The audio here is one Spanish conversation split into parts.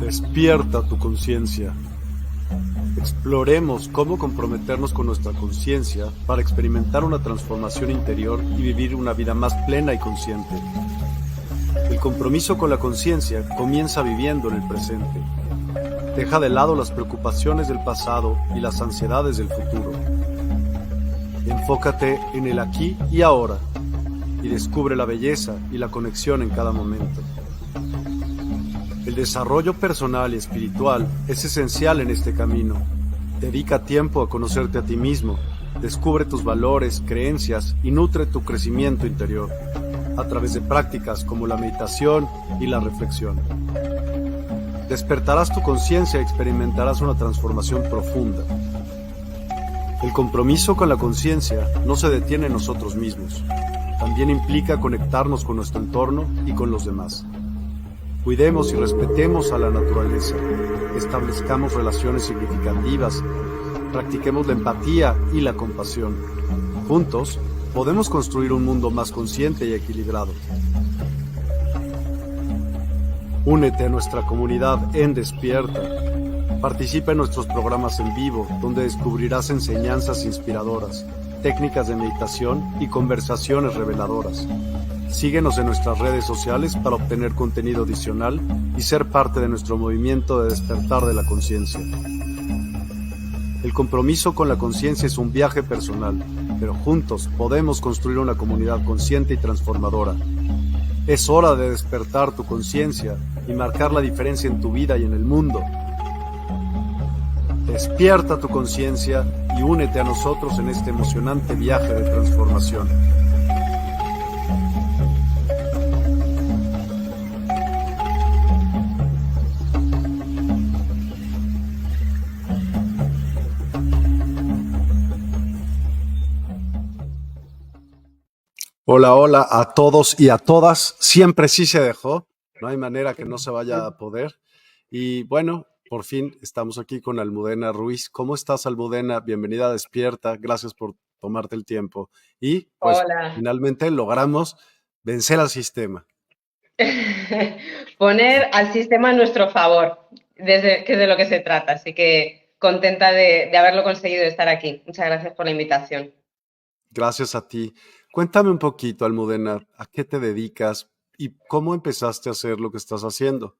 Despierta tu conciencia. Exploremos cómo comprometernos con nuestra conciencia para experimentar una transformación interior y vivir una vida más plena y consciente. El compromiso con la conciencia comienza viviendo en el presente. Deja de lado las preocupaciones del pasado y las ansiedades del futuro. Enfócate en el aquí y ahora y descubre la belleza y la conexión en cada momento. El desarrollo personal y espiritual es esencial en este camino. Dedica tiempo a conocerte a ti mismo, descubre tus valores, creencias y nutre tu crecimiento interior a través de prácticas como la meditación y la reflexión. Despertarás tu conciencia y experimentarás una transformación profunda. El compromiso con la conciencia no se detiene en nosotros mismos. También implica conectarnos con nuestro entorno y con los demás. Cuidemos y respetemos a la naturaleza, establezcamos relaciones significativas, practiquemos la empatía y la compasión. Juntos, podemos construir un mundo más consciente y equilibrado. Únete a nuestra comunidad en Despierta. Participa en nuestros programas en vivo, donde descubrirás enseñanzas inspiradoras, técnicas de meditación y conversaciones reveladoras. Síguenos en nuestras redes sociales para obtener contenido adicional y ser parte de nuestro movimiento de despertar de la conciencia. El compromiso con la conciencia es un viaje personal, pero juntos podemos construir una comunidad consciente y transformadora. Es hora de despertar tu conciencia y marcar la diferencia en tu vida y en el mundo. Despierta tu conciencia y únete a nosotros en este emocionante viaje de transformación. Hola, hola a todos y a todas. Siempre sí se dejó. No hay manera que no se vaya a poder. Y bueno, por fin estamos aquí con Almudena Ruiz. ¿Cómo estás, Almudena? Bienvenida a Despierta. Gracias por tomarte el tiempo. Y pues Hola. finalmente logramos vencer al sistema. Poner al sistema a nuestro favor, que es de lo que se trata. Así que contenta de haberlo conseguido, de estar aquí. Muchas gracias por la invitación. Gracias a ti. Cuéntame un poquito, Almudena, ¿a qué te dedicas y cómo empezaste a hacer lo que estás haciendo?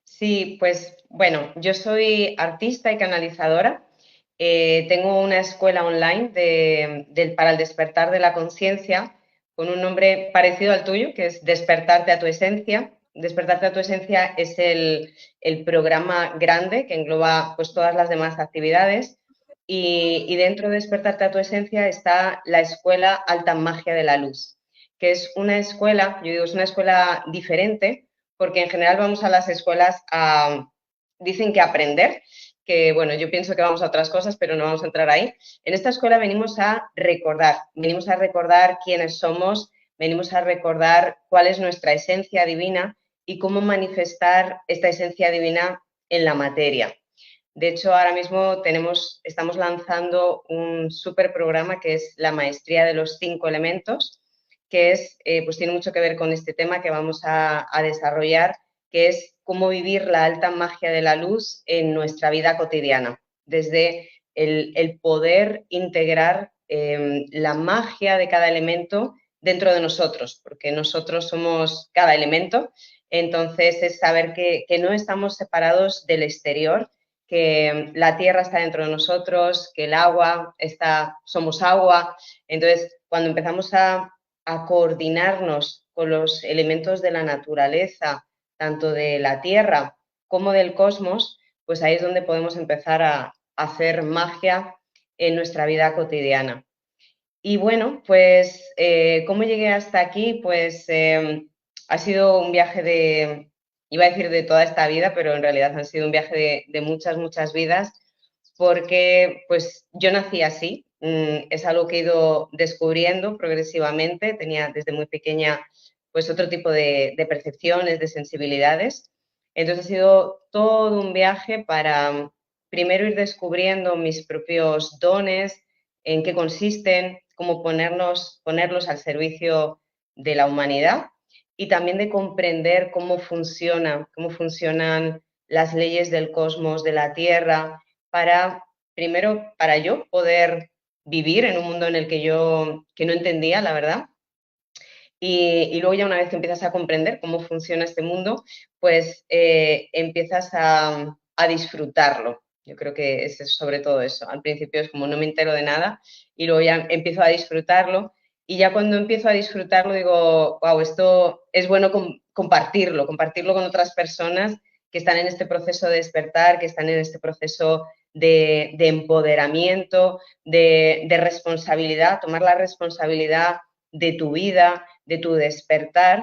Sí, pues bueno, yo soy artista y canalizadora. Tengo una escuela online para el despertar de la conciencia con un nombre parecido al tuyo, que es Despertarte a tu esencia. Despertarte a tu esencia es el programa grande que engloba pues, todas las demás actividades. Y dentro de Despertarte a tu esencia está la escuela Alta Magia de la Luz, que es una escuela, yo digo, es una escuela diferente porque en general vamos a las escuelas dicen que aprender, que bueno, yo pienso que vamos a otras cosas, pero no vamos a entrar ahí. En esta escuela venimos a recordar quiénes somos, venimos a recordar cuál es nuestra esencia divina y cómo manifestar esta esencia divina en la materia. De hecho, ahora mismo estamos lanzando un súper programa que es la Maestría de los 5 Elementos, que pues tiene mucho que ver con este tema que vamos a desarrollar, que es cómo vivir la alta magia de la luz en nuestra vida cotidiana, desde el poder integrar la magia de cada elemento dentro de nosotros, porque nosotros somos cada elemento, entonces es saber que no estamos separados del exterior, que la tierra está dentro de nosotros, que el agua somos agua. Entonces, cuando empezamos a coordinarnos con los elementos de la naturaleza, tanto de la tierra como del cosmos, pues ahí es donde podemos empezar a hacer magia en nuestra vida cotidiana. Y bueno, pues, ¿cómo llegué hasta aquí? Pues ha sido un viaje iba a decir de toda esta vida, pero en realidad ha sido un viaje de muchas, muchas vidas, porque pues yo nací así, es algo que he ido descubriendo progresivamente, tenía desde muy pequeña pues otro tipo de percepciones, de sensibilidades. Entonces ha sido todo un viaje para primero ir descubriendo mis propios dones, en qué consisten, cómo ponerlos al servicio de la humanidad y también de comprender cómo funcionan las leyes del cosmos, de la Tierra, primero, para yo poder vivir en un mundo en el que no entendía, la verdad. Y luego ya una vez que empiezas a comprender cómo funciona este mundo, pues empiezas a disfrutarlo. Yo creo que es sobre todo eso. Al principio es como no me entero de nada y luego ya empiezo a disfrutarlo y ya cuando empiezo a disfrutarlo digo, wow, esto es bueno compartirlo con otras personas que están en este proceso de despertar, que están en este proceso de empoderamiento, de responsabilidad, tomar la responsabilidad de tu vida, de tu despertar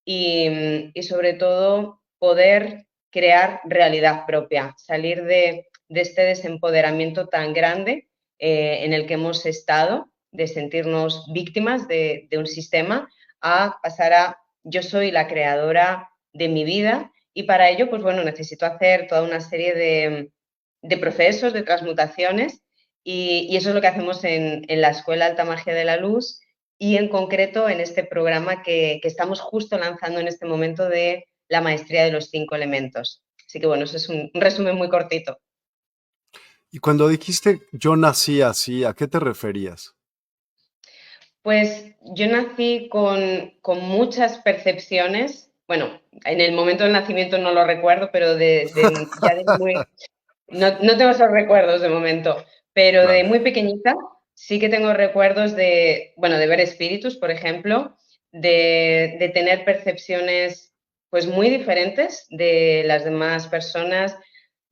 y sobre todo poder crear realidad propia, salir de este desempoderamiento tan grande en el que hemos estado, de sentirnos víctimas de un sistema, a pasar a yo soy la creadora de mi vida y para ello, pues bueno, necesito hacer toda una serie de procesos, de transmutaciones y eso es lo que hacemos en la Escuela Alta Magia de la Luz y en concreto en este programa que estamos justo lanzando en este momento de la maestría de los 5 elementos. Así que bueno, eso es un resumen muy cortito. Y cuando dijiste yo nací así, ¿a qué te referías? Pues yo nací con muchas percepciones. Bueno, en el momento del nacimiento no lo recuerdo, pero ya de muy... No tengo esos recuerdos de momento, pero de Claro. muy pequeñita sí que tengo recuerdos bueno, de ver espíritus, por ejemplo, de tener percepciones pues muy diferentes de las demás personas.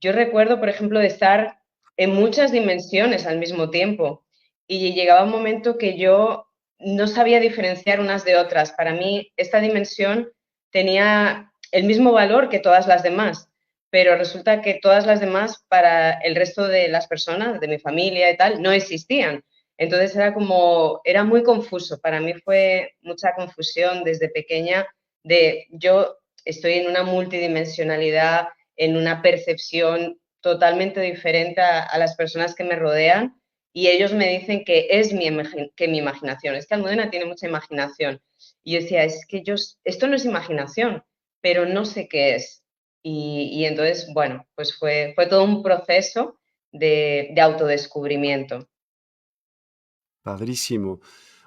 Yo recuerdo, por ejemplo, de estar en muchas dimensiones al mismo tiempo y llegaba un momento que yo no sabía diferenciar unas de otras. Para mí, esta dimensión tenía el mismo valor que todas las demás, pero resulta que todas las demás para el resto de las personas, de mi familia y tal, no existían. Entonces era muy confuso. Para mí fue mucha confusión desde pequeña de yo estoy en una multidimensionalidad, en una percepción totalmente diferente a las personas que me rodean y ellos me dicen que es mi imaginación. Es que Almudena tiene mucha imaginación. Y yo decía, es que esto no es imaginación, pero no sé qué es. Y entonces, bueno, pues fue todo un proceso de autodescubrimiento. Padrísimo.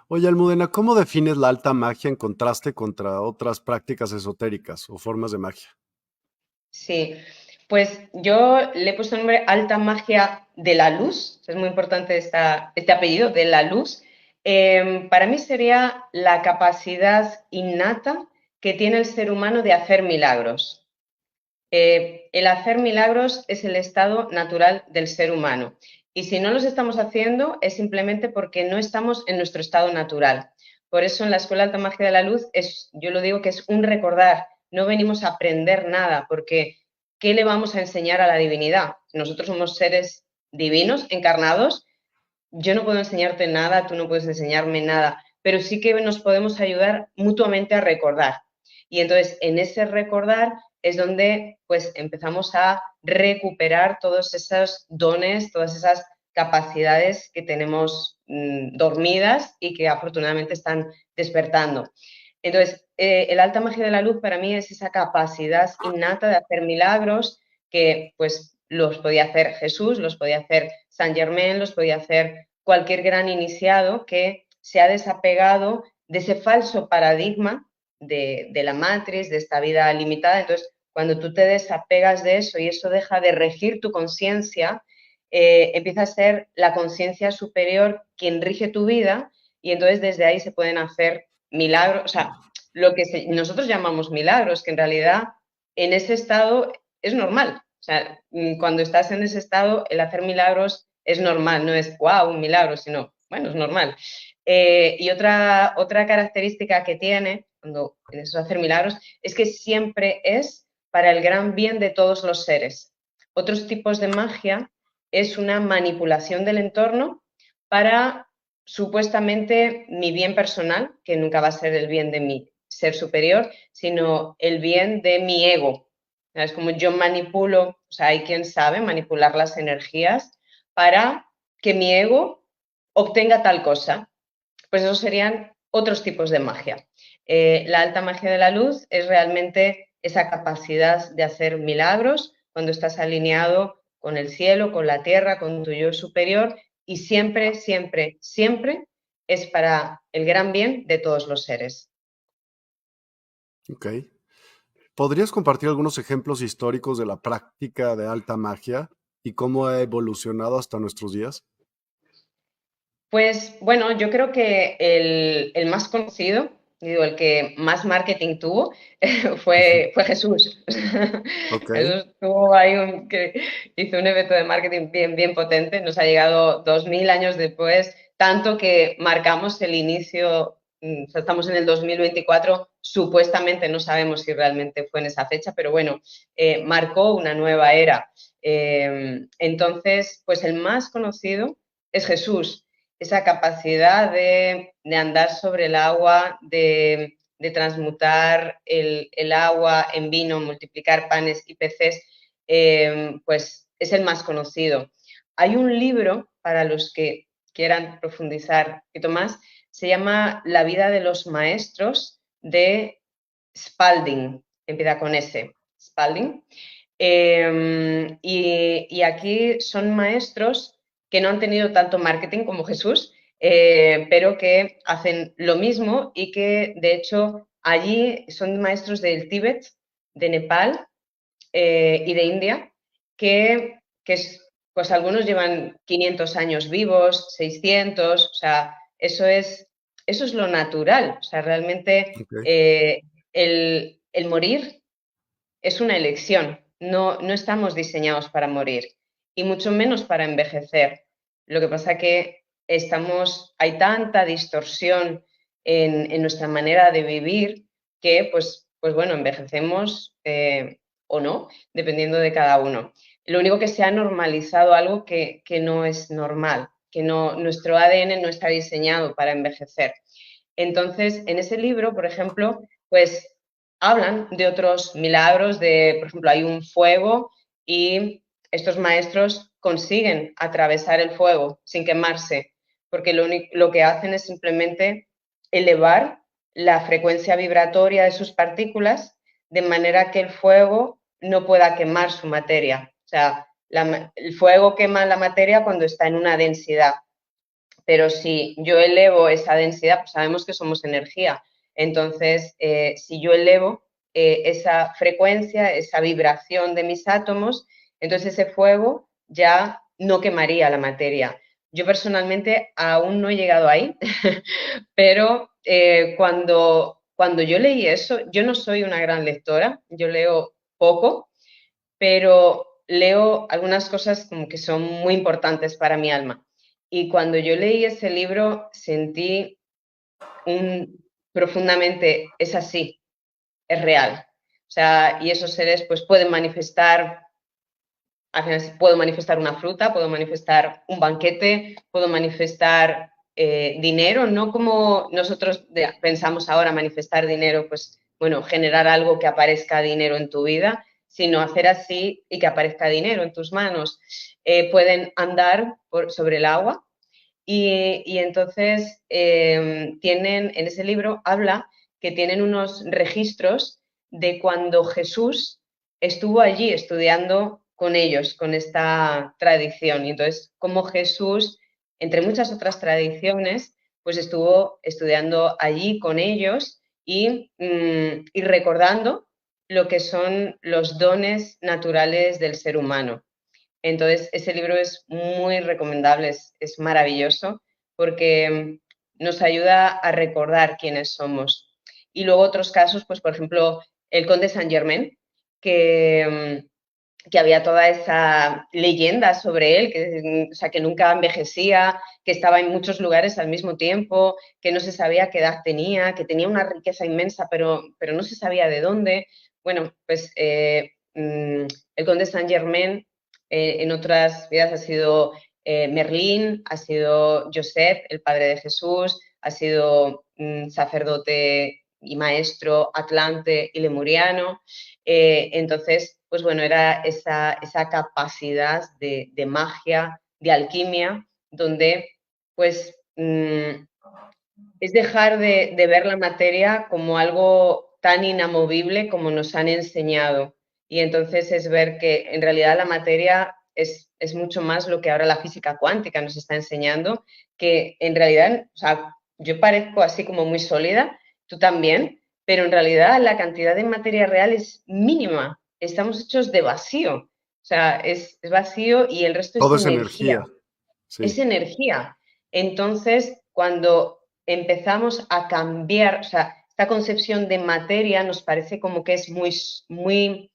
Oye, Almudena, ¿cómo defines la alta magia en contraste contra otras prácticas esotéricas o formas de magia? Sí, pues yo le he puesto el nombre Alta Magia de la Luz, es muy importante este apellido, de la Luz. Para mí sería la capacidad innata que tiene el ser humano de hacer milagros. El hacer milagros es el estado natural del ser humano. Y si no los estamos haciendo es simplemente porque no estamos en nuestro estado natural. Por eso en la Escuela Alta Magia de la Luz yo lo digo que es un recordar. No venimos a aprender nada porque ¿qué le vamos a enseñar a la divinidad? Nosotros somos seres divinos, encarnados. Yo no puedo enseñarte nada, tú no puedes enseñarme nada, pero sí que nos podemos ayudar mutuamente a recordar. Y entonces en ese recordar es donde pues empezamos a recuperar todos esos dones, todas esas capacidades que tenemos dormidas y que afortunadamente están despertando. Entonces, el alta magia de la luz para mí es esa capacidad innata de hacer milagros que pues los podía hacer Jesús, los podía hacer Saint Germain, los podía hacer cualquier gran iniciado que se ha desapegado de ese falso paradigma de la matriz, de esta vida limitada. Entonces, cuando tú te desapegas de eso y eso deja de regir tu conciencia, empieza a ser la conciencia superior quien rige tu vida y entonces desde ahí se pueden hacer milagros, o sea, lo que nosotros llamamos milagros, que en realidad en ese estado es normal. O sea, cuando estás en ese estado, el hacer milagros es normal, no es wow, un milagro, sino, bueno, es normal. Y otra característica que tiene cuando en eso hacer milagros es que siempre es para el gran bien de todos los seres. Otros tipos de magia es una manipulación del entorno para supuestamente mi bien personal, que nunca va a ser el bien de mi ser superior, sino el bien de mi ego. Es como yo manipulo, o sea, hay quien sabe manipular las energías para que mi ego obtenga tal cosa. Pues esos serían otros tipos de magia. La alta magia de la luz es realmente esa capacidad de hacer milagros cuando estás alineado con el cielo, con la tierra, con tu yo superior y siempre, siempre, siempre es para el gran bien de todos los seres. Ok. ¿Podrías compartir algunos ejemplos históricos de la práctica de alta magia y cómo ha evolucionado hasta nuestros días? Pues bueno, yo creo que el más conocido, digo, el que más marketing tuvo, fue Jesús. Ok, Jesús tuvo ahí que hizo un evento de marketing bien, bien potente. Nos ha llegado 2000 años después, tanto que marcamos el inicio, o sea, estamos en el 2024, supuestamente no sabemos si realmente fue en esa fecha, pero bueno, marcó una nueva era. Entonces, pues el más conocido es Jesús, esa capacidad de andar sobre el agua, de transmutar el agua en vino, multiplicar panes y peces, pues es el más conocido. Hay un libro para los que quieran profundizar un poquito más, se llama La vida de los maestros de Spalding, empieza con S, Spalding. Y aquí son maestros que no han tenido tanto marketing como Jesús, pero que hacen lo mismo y que de hecho allí son maestros del Tíbet, de Nepal y de India, pues algunos llevan 500 años vivos, 600, o sea, eso es lo natural, o sea, realmente ok. el morir es una elección. No estamos diseñados para morir y mucho menos para envejecer. Lo que pasa que hay tanta distorsión en nuestra manera de vivir que, pues bueno, envejecemos o no, dependiendo de cada uno. Lo único que se ha normalizado algo que no es normal, que no, nuestro ADN no está diseñado para envejecer. Entonces, en ese libro, por ejemplo, pues hablan de otros milagros, por ejemplo, hay un fuego y estos maestros consiguen atravesar el fuego sin quemarse, porque lo que hacen es simplemente elevar la frecuencia vibratoria de sus partículas de manera que el fuego no pueda quemar su materia. O sea, el fuego quema la materia cuando está en una densidad, pero si yo elevo esa densidad, pues sabemos que somos energía. Entonces, si yo elevo esa frecuencia, esa vibración de mis átomos, entonces ese fuego ya no quemaría la materia. Yo personalmente aún no he llegado ahí, pero cuando yo leí eso, yo no soy una gran lectora, yo leo poco, pero leo algunas cosas como que son muy importantes para mi alma. Y cuando yo leí ese libro sentí profundamente, es así, es real. O sea, y esos seres pues pueden manifestar, al final puedo manifestar una fruta, puedo manifestar un banquete, puedo manifestar dinero, no como nosotros pensamos ahora manifestar dinero, pues bueno, generar algo que aparezca dinero en tu vida, sino hacer así y que aparezca dinero en tus manos. Pueden andar sobre el agua y entonces en ese libro habla que tienen unos registros de cuando Jesús estuvo allí estudiando con ellos, con esta tradición. Y entonces, como Jesús, entre muchas otras tradiciones, pues estuvo estudiando allí con ellos y recordando lo que son los dones naturales del ser humano. Entonces, ese libro es muy recomendable, es maravilloso porque nos ayuda a recordar quiénes somos. Y luego otros casos, pues por ejemplo, el conde Saint Germain, que había toda esa leyenda sobre él, o sea, que nunca envejecía, que estaba en muchos lugares al mismo tiempo, que no se sabía qué edad tenía, que tenía una riqueza inmensa, pero no se sabía de dónde. Bueno, pues el conde Saint Germain en otras vidas ha sido Merlín, ha sido Joseph, el padre de Jesús, ha sido sacerdote y maestro atlante y lemuriano. Entonces, pues bueno, era esa capacidad de magia, de alquimia, donde pues es dejar de ver la materia como algo tan inamovible como nos han enseñado. Y entonces es ver que en realidad la materia es mucho más lo que ahora la física cuántica nos está enseñando, que en realidad, o sea, yo parezco así como muy sólida, tú también, pero en realidad la cantidad de materia real es mínima. Estamos hechos de vacío. O sea, es vacío y el resto es Todo es energía. energía, Es sí. energía. Entonces, cuando empezamos a cambiar, o sea, esta concepción de materia nos parece como que es muy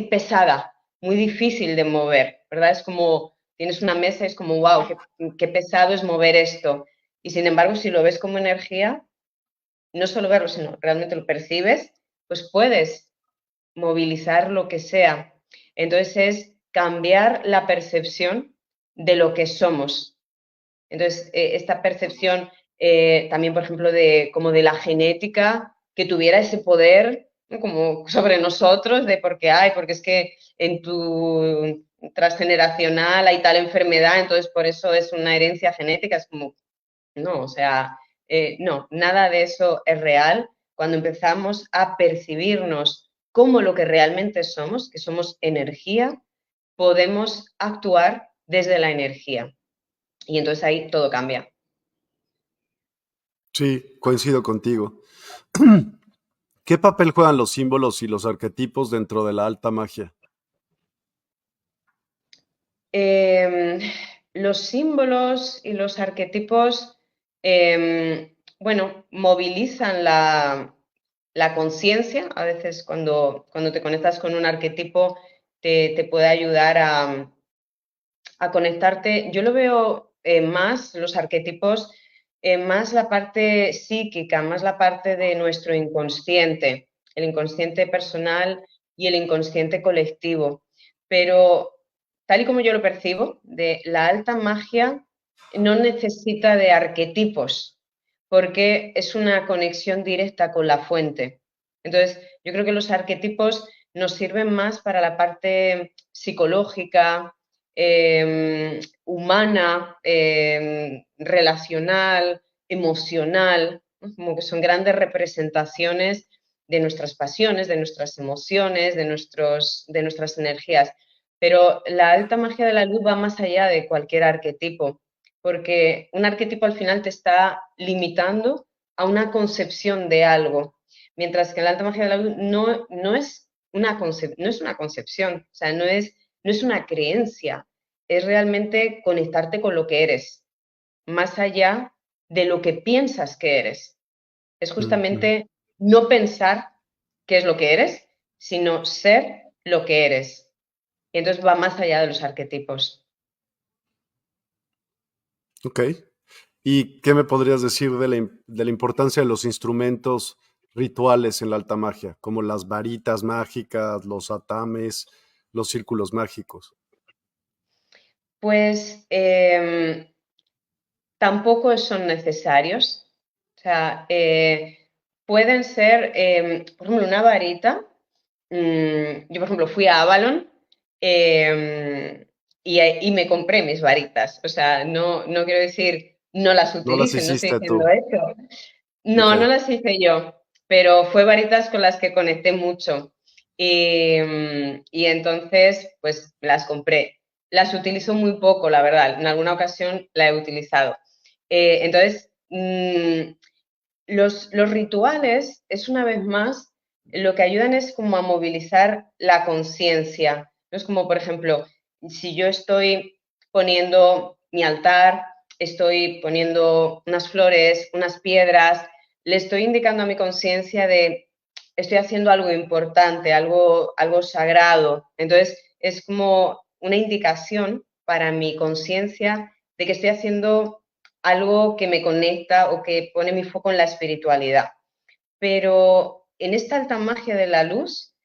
pesada, muy difícil de mover, ¿verdad? Es como, tienes una mesa y es como, wow, qué pesado es mover esto. Y sin embargo, si lo ves como energía, no solo verlo, sino realmente lo percibes, pues puedes movilizar lo que sea. Entonces es cambiar la percepción de lo que somos. Entonces, esta percepción también, por ejemplo, de como de la genética, que tuviera ese poder, ¿no? Como sobre nosotros, de porque es que en tu transgeneracional hay tal enfermedad, entonces por eso es una herencia genética, es como, no, o sea, no, nada de eso es real cuando empezamos a percibirnos como lo que realmente somos, que somos energía, podemos actuar desde la energía. Y entonces ahí todo cambia. Sí, coincido contigo. ¿Qué papel juegan los símbolos y los arquetipos dentro de la alta magia? Em, los símbolos y los arquetipos, bueno, movilizan la conciencia. A veces cuando te conectas con un arquetipo te puede ayudar a conectarte. Yo lo veo más, los arquetipos, más la parte psíquica, más la parte de nuestro inconsciente, el inconsciente personal y el inconsciente colectivo. Pero tal y como yo lo percibo, de la alta magia no necesita de arquetipos, porque es una conexión directa con la fuente. Entonces, yo creo que los arquetipos nos sirven más para la parte psicológica, humana, relacional, emocional, ¿no? Como que son grandes representaciones de nuestras pasiones, de nuestras emociones, de nuestras energías. Pero la alta magia de la luz va más allá de cualquier arquetipo, porque un arquetipo al final te está limitando a una concepción de algo, mientras que la alta magia de la luz no es no es una concepción, o sea, no es una creencia, es realmente conectarte con lo que eres, más allá de lo que piensas que eres. Es Ujú. justamente no pensar qué es lo que eres, sino ser lo que eres. Y entonces va más allá de los arquetipos. Ok. ¿Y qué me podrías decir de la importancia de los instrumentos rituales en la alta magia, como las varitas mágicas, los atames, los círculos mágicos? Pues tampoco son necesarios. O sea, pueden ser, por ejemplo, una varita. Yo, por ejemplo, fui a Avalon y me compré mis varitas. O sea, no quiero decir no las No las utilicen, no estoy hiciste diciendo tú. eso. Ok. No las hice yo, pero fue varitas con las que conecté mucho. Y entonces, pues las compré. Las utilizo muy poco, la verdad. En alguna ocasión la he utilizado. Entonces, los rituales es una vez más, lo que ayudan es como a movilizar la conciencia. ¿No? Es como, por ejemplo, si yo estoy poniendo mi altar, estoy poniendo unas flores, unas piedras, le estoy indicando a mi conciencia de estoy haciendo algo importante, algo sagrado. Entonces, es como una indicación para mi conciencia de que estoy haciendo algo que me conecta o que pone mi foco en la espiritualidad. Pero en esta alta magia de la luz,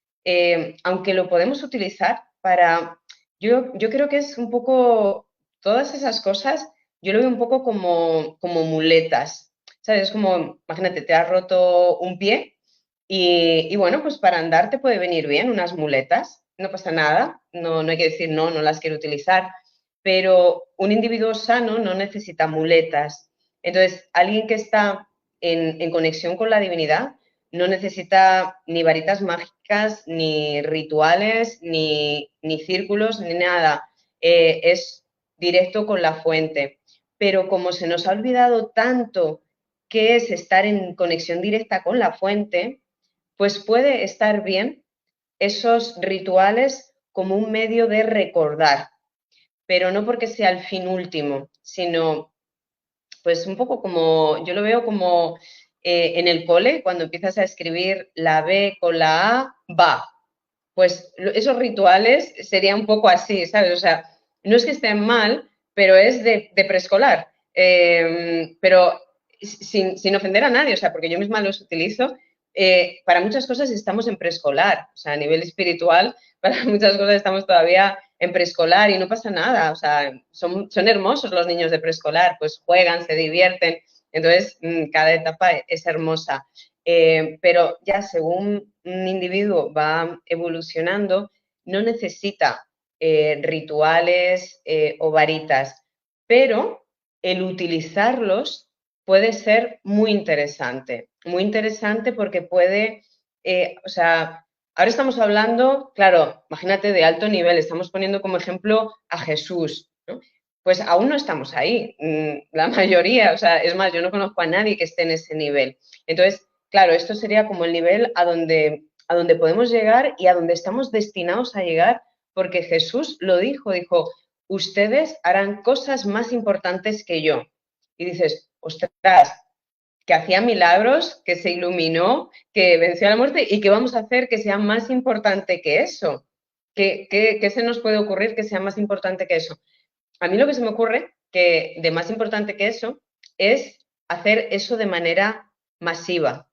aunque lo podemos utilizar para, yo creo que es un poco, todas esas cosas, yo lo veo un poco como muletas, ¿sabes? Es como, imagínate, te has roto un pie y bueno, pues para andar te puede venir bien unas muletas, no pasa nada, no hay que decir no las quiero utilizar, pero un individuo sano no necesita muletas. Entonces, alguien que está en conexión con la divinidad no necesita ni varitas mágicas, ni rituales, ni círculos, ni nada. Es directo con la fuente. Pero como se nos ha olvidado tanto qué es estar en conexión directa con la fuente, pues puede estar bien esos rituales como un medio de recordar, pero no porque sea el fin último, sino pues un poco como, yo lo veo como en el cole, cuando empiezas a escribir la B con la A, va. Pues esos rituales serían un poco así, ¿sabes? O sea, no es que estén mal, pero es de preescolar. Pero sin ofender a nadie, o sea, porque yo misma los utilizo. Para muchas cosas estamos en preescolar, o sea, a nivel espiritual, para muchas cosas estamos todavía en preescolar y no pasa nada, o sea, son hermosos los niños de preescolar, pues juegan, se divierten, entonces cada etapa es hermosa. Pero ya según un individuo va evolucionando, no necesita rituales o varitas, pero el utilizarlos puede ser muy interesante porque puede, o sea, ahora estamos hablando, claro, imagínate de alto nivel, estamos poniendo como ejemplo a Jesús, ¿no? Pues aún no estamos ahí, la mayoría, o sea, es más, yo no conozco a nadie que esté en ese nivel. Entonces, claro, esto sería como el nivel a donde podemos llegar y a donde estamos destinados a llegar, porque Jesús lo dijo, ustedes harán cosas más importantes que yo. Y dices, ostras, que hacía milagros, que se iluminó, que venció a la muerte y que vamos a hacer que sea más importante que eso. ¿Qué se nos puede ocurrir que sea más importante que eso? A mí lo que se me ocurre que de más importante que eso es hacer eso de manera masiva.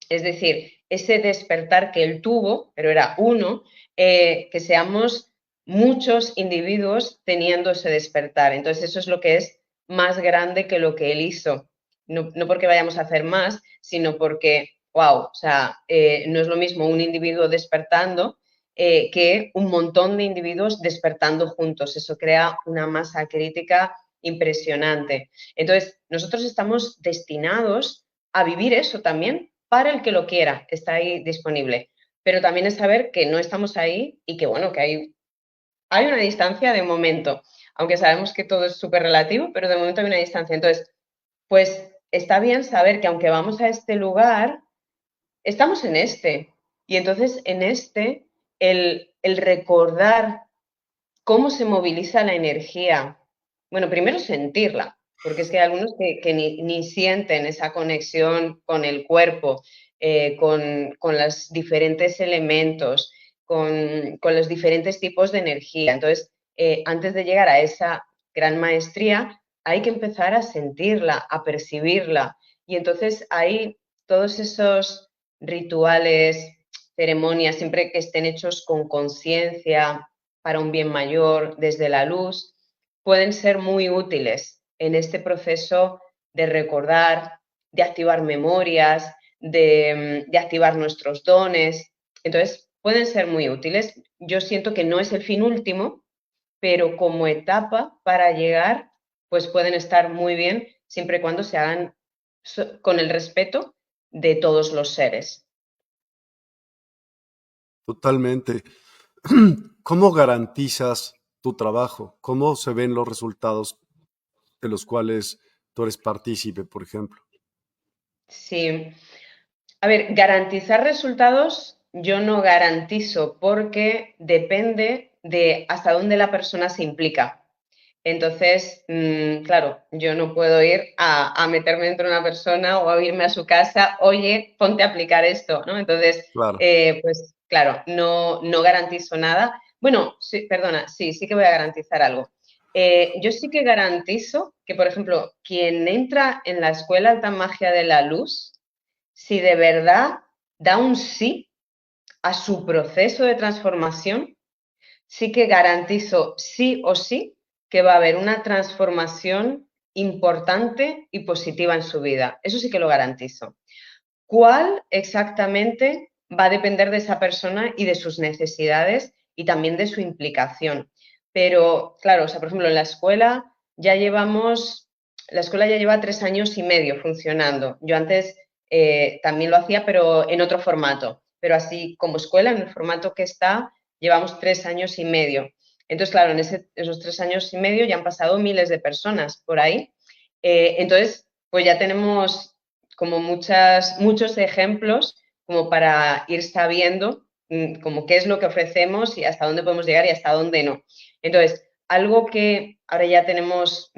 Es decir, ese despertar que él tuvo, pero era uno, que seamos muchos individuos teniendo ese despertar. Entonces, eso es lo que es más grande que lo que él hizo. No porque vayamos a hacer más, sino porque, wow, o sea, no es lo mismo un individuo despertando que un montón de individuos despertando juntos. Eso crea una masa crítica impresionante. Entonces, nosotros estamos destinados a vivir eso también para el que lo quiera, está ahí disponible. Pero también es saber que no estamos ahí y que, bueno, que hay una distancia de momento, aunque sabemos que todo es súper relativo, pero de momento hay una distancia. Entonces, pues está bien saber que aunque vamos a este lugar, estamos en este. Y entonces en este, el recordar cómo se moviliza la energía. Bueno, primero sentirla, porque es que hay algunos que ni sienten esa conexión con el cuerpo, con los diferentes elementos, con los diferentes tipos de energía. Entonces, antes de llegar a esa gran maestría, hay que empezar a sentirla, a percibirla. Y entonces ahí todos esos rituales, ceremonias, siempre que estén hechos con conciencia, para un bien mayor, desde la luz, pueden ser muy útiles en este proceso de recordar, de activar memorias, de activar nuestros dones. Entonces, pueden ser muy útiles. Yo siento que no es el fin último, pero como etapa para llegar, pues pueden estar muy bien siempre y cuando se hagan con el respeto de todos los seres. Totalmente. ¿Cómo garantizas tu trabajo? ¿Cómo se ven los resultados de los cuales tú eres partícipe, por ejemplo? Sí. A ver, garantizar resultados yo no garantizo porque depende de hasta dónde la persona se implica. Entonces, claro, yo no puedo ir a meterme dentro de una persona o a irme a su casa, oye, ponte a aplicar esto, ¿no? Entonces, Claro. pues claro, no garantizo nada. Bueno, sí, perdona, sí que voy a garantizar algo. Yo sí que garantizo que, por ejemplo, quien entra en la Escuela Alta Magia de la Luz, si de verdad da un sí a su proceso de transformación, sí que garantizo sí o sí que va a haber una transformación importante y positiva en su vida. Eso sí que lo garantizo. ¿Cuál exactamente va a depender de esa persona y de sus necesidades y también de su implicación? Pero, claro, o sea, por ejemplo, en la escuela ya llevamos la escuela ya lleva 3 años y medio funcionando. Yo antes también lo hacía, pero en otro formato. Pero así como escuela, en el formato que está, llevamos 3 años y medio. Entonces, claro, en esos 3 años y medio ya han pasado miles de personas por ahí. Entonces, pues ya tenemos como muchos ejemplos como para ir sabiendo como qué es lo que ofrecemos y hasta dónde podemos llegar y hasta dónde no. Entonces, algo que ahora ya tenemos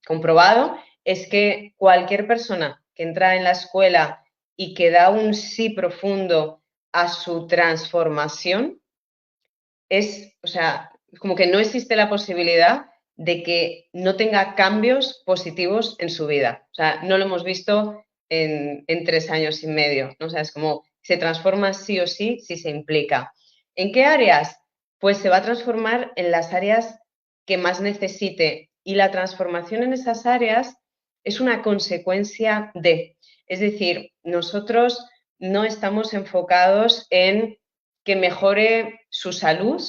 comprobado es que cualquier persona que entra en la escuela y que da un sí profundo a su transformación, o sea, como que no existe la posibilidad de que no tenga cambios positivos en su vida. O sea, no lo hemos visto en 3 años y medio, ¿no? O sea, es como se transforma sí o sí si se implica. ¿En qué áreas? Pues se va a transformar en las áreas que más necesite y la transformación en esas áreas es una consecuencia de, es decir, nosotros no estamos enfocados en que mejore su salud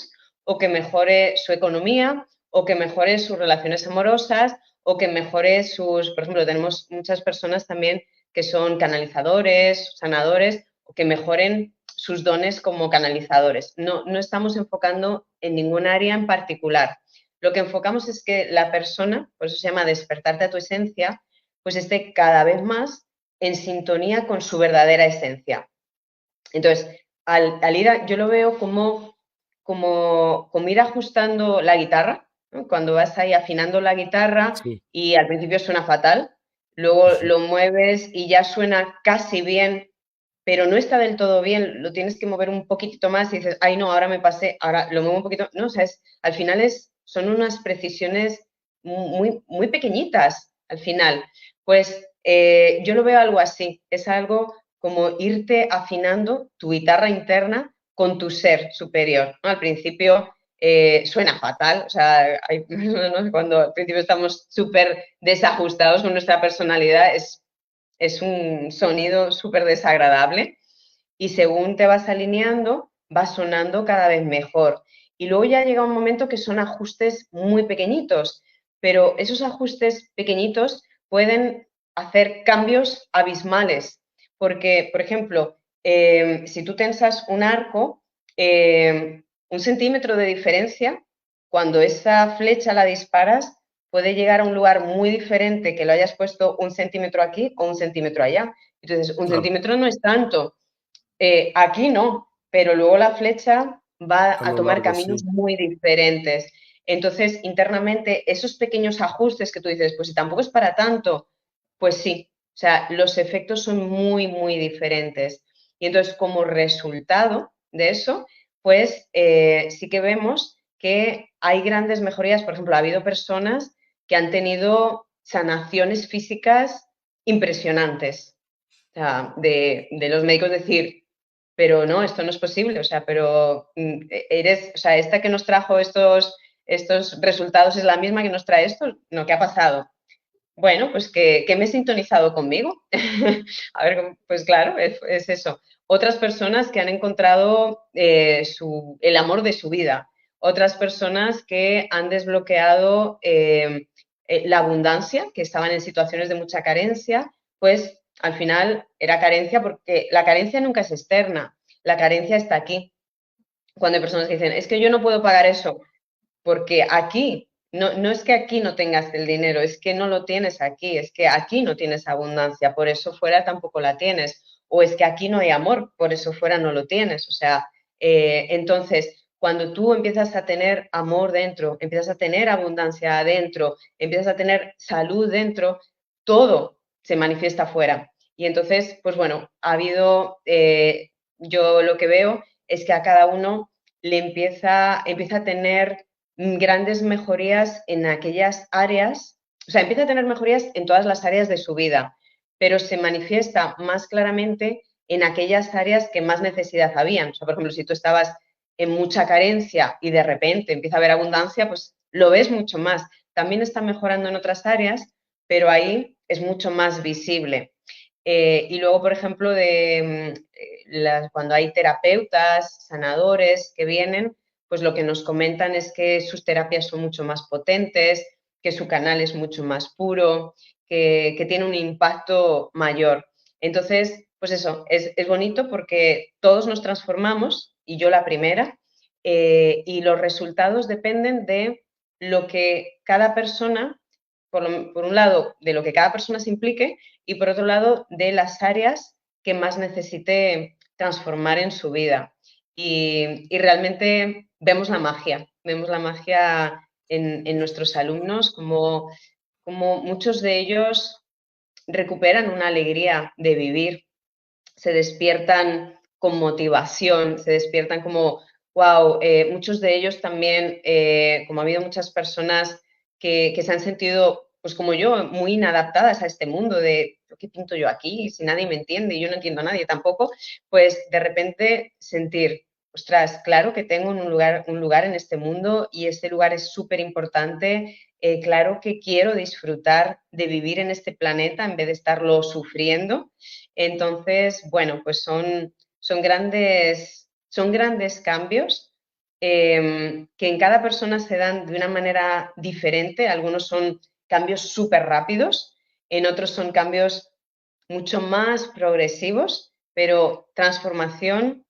o que mejore su economía o que mejore sus relaciones amorosas o que mejore por ejemplo, tenemos muchas personas también que son canalizadores, sanadores, o que mejoren sus dones como canalizadores. No estamos enfocando en ningún área en particular. Lo que enfocamos es que la persona, por eso se llama despertarte a tu esencia, pues esté cada vez más en sintonía con su verdadera esencia. Entonces, al ir yo lo veo como ir ajustando la guitarra, ¿no? Cuando vas ahí afinando la guitarra Sí. y al principio suena fatal, luego lo mueves y ya suena casi bien, pero no está del todo bien, lo tienes que mover un poquitito más y dices, ay no, ahora me pasé, ahora lo muevo un poquito, no, o sea, al final son unas precisiones muy, muy pequeñitas, al final. Pues yo lo veo algo así, es algo como irte afinando tu guitarra interna con tu ser superior, ¿no? Al principio suena fatal, o sea, ¿no? Cuando al principio estamos súper desajustados con nuestra personalidad, es un sonido súper desagradable y según te vas alineando, va sonando cada vez mejor. Y luego ya llega un momento que son ajustes muy pequeñitos, pero esos ajustes pequeñitos pueden hacer cambios abismales, porque, por ejemplo, si tú tensas un arco, 1 centímetro de diferencia, cuando esa flecha la disparas, puede llegar a un lugar muy diferente que lo hayas puesto 1 centímetro aquí o 1 centímetro allá. Entonces, un Claro, centímetro no es tanto. Aquí no, pero luego la flecha va a a lo tomar largo caminos sí. muy diferentes. Entonces, internamente, esos pequeños ajustes que tú dices, pues si tampoco es para tanto, pues sí, o sea, los efectos son muy, muy diferentes. Y entonces, como resultado de eso, pues sí que vemos que hay grandes mejorías. Por ejemplo, ha habido personas que han tenido sanaciones físicas impresionantes. O sea, de los médicos decir, pero no, esto no es posible, o sea, pero o sea, esta que nos trajo estos resultados es la misma que nos trae esto, no, ¿qué ha pasado? Bueno, pues que me he sintonizado conmigo. A ver, pues claro, es eso. Otras personas que han encontrado el amor de su vida. Otras personas que han desbloqueado la abundancia, que estaban en situaciones de mucha carencia, pues al final era carencia porque la carencia nunca es externa, la carencia está aquí. Cuando hay personas que dicen, es que yo no puedo pagar eso, porque aquí, no es que aquí no tengas el dinero, es que no lo tienes aquí, es que aquí no tienes abundancia, por eso fuera tampoco la tienes, o es que aquí no hay amor, por eso fuera no lo tienes. O sea, entonces, cuando tú empiezas a tener amor dentro, empiezas a tener abundancia adentro, empiezas a tener salud dentro, todo se manifiesta afuera. Y entonces, pues bueno, yo lo que veo es que a cada uno empieza a tener grandes mejorías en aquellas áreas, o sea, empieza a tener mejorías en todas las áreas de su vida, pero se manifiesta más claramente en aquellas áreas que más necesidad habían. O sea, por ejemplo, si tú estabas en mucha carencia y de repente empieza a haber abundancia, pues lo ves mucho más. También está mejorando en otras áreas, pero ahí es mucho más visible. Y luego, por ejemplo, cuando hay terapeutas, sanadores que vienen, pues lo que nos comentan es que sus terapias son mucho más potentes, que su canal es mucho más puro, que tiene un impacto mayor. Entonces, pues eso, es bonito porque todos nos transformamos, y yo la primera, y los resultados dependen de lo que cada persona, por un lado, de lo que cada persona se implique, y por otro lado, de las áreas que más necesite transformar en su vida. Y realmente vemos la magia en nuestros alumnos, como muchos de ellos recuperan una alegría de vivir, se despiertan con motivación, se despiertan como, wow, muchos de ellos también, como ha habido muchas personas que se han sentido, pues como yo, muy inadaptadas a este mundo de, ¿qué pinto yo aquí? Si nadie me entiende y yo no entiendo a nadie tampoco, pues de repente sentir, ostras, claro que tengo un lugar en este mundo y este lugar es súper importante. Claro que quiero disfrutar de vivir en este planeta en vez de estarlo sufriendo. Entonces, bueno, pues son grandes cambios que en cada persona se dan de una manera diferente. Algunos son cambios súper rápidos, en otros son cambios mucho más progresivos, pero transformación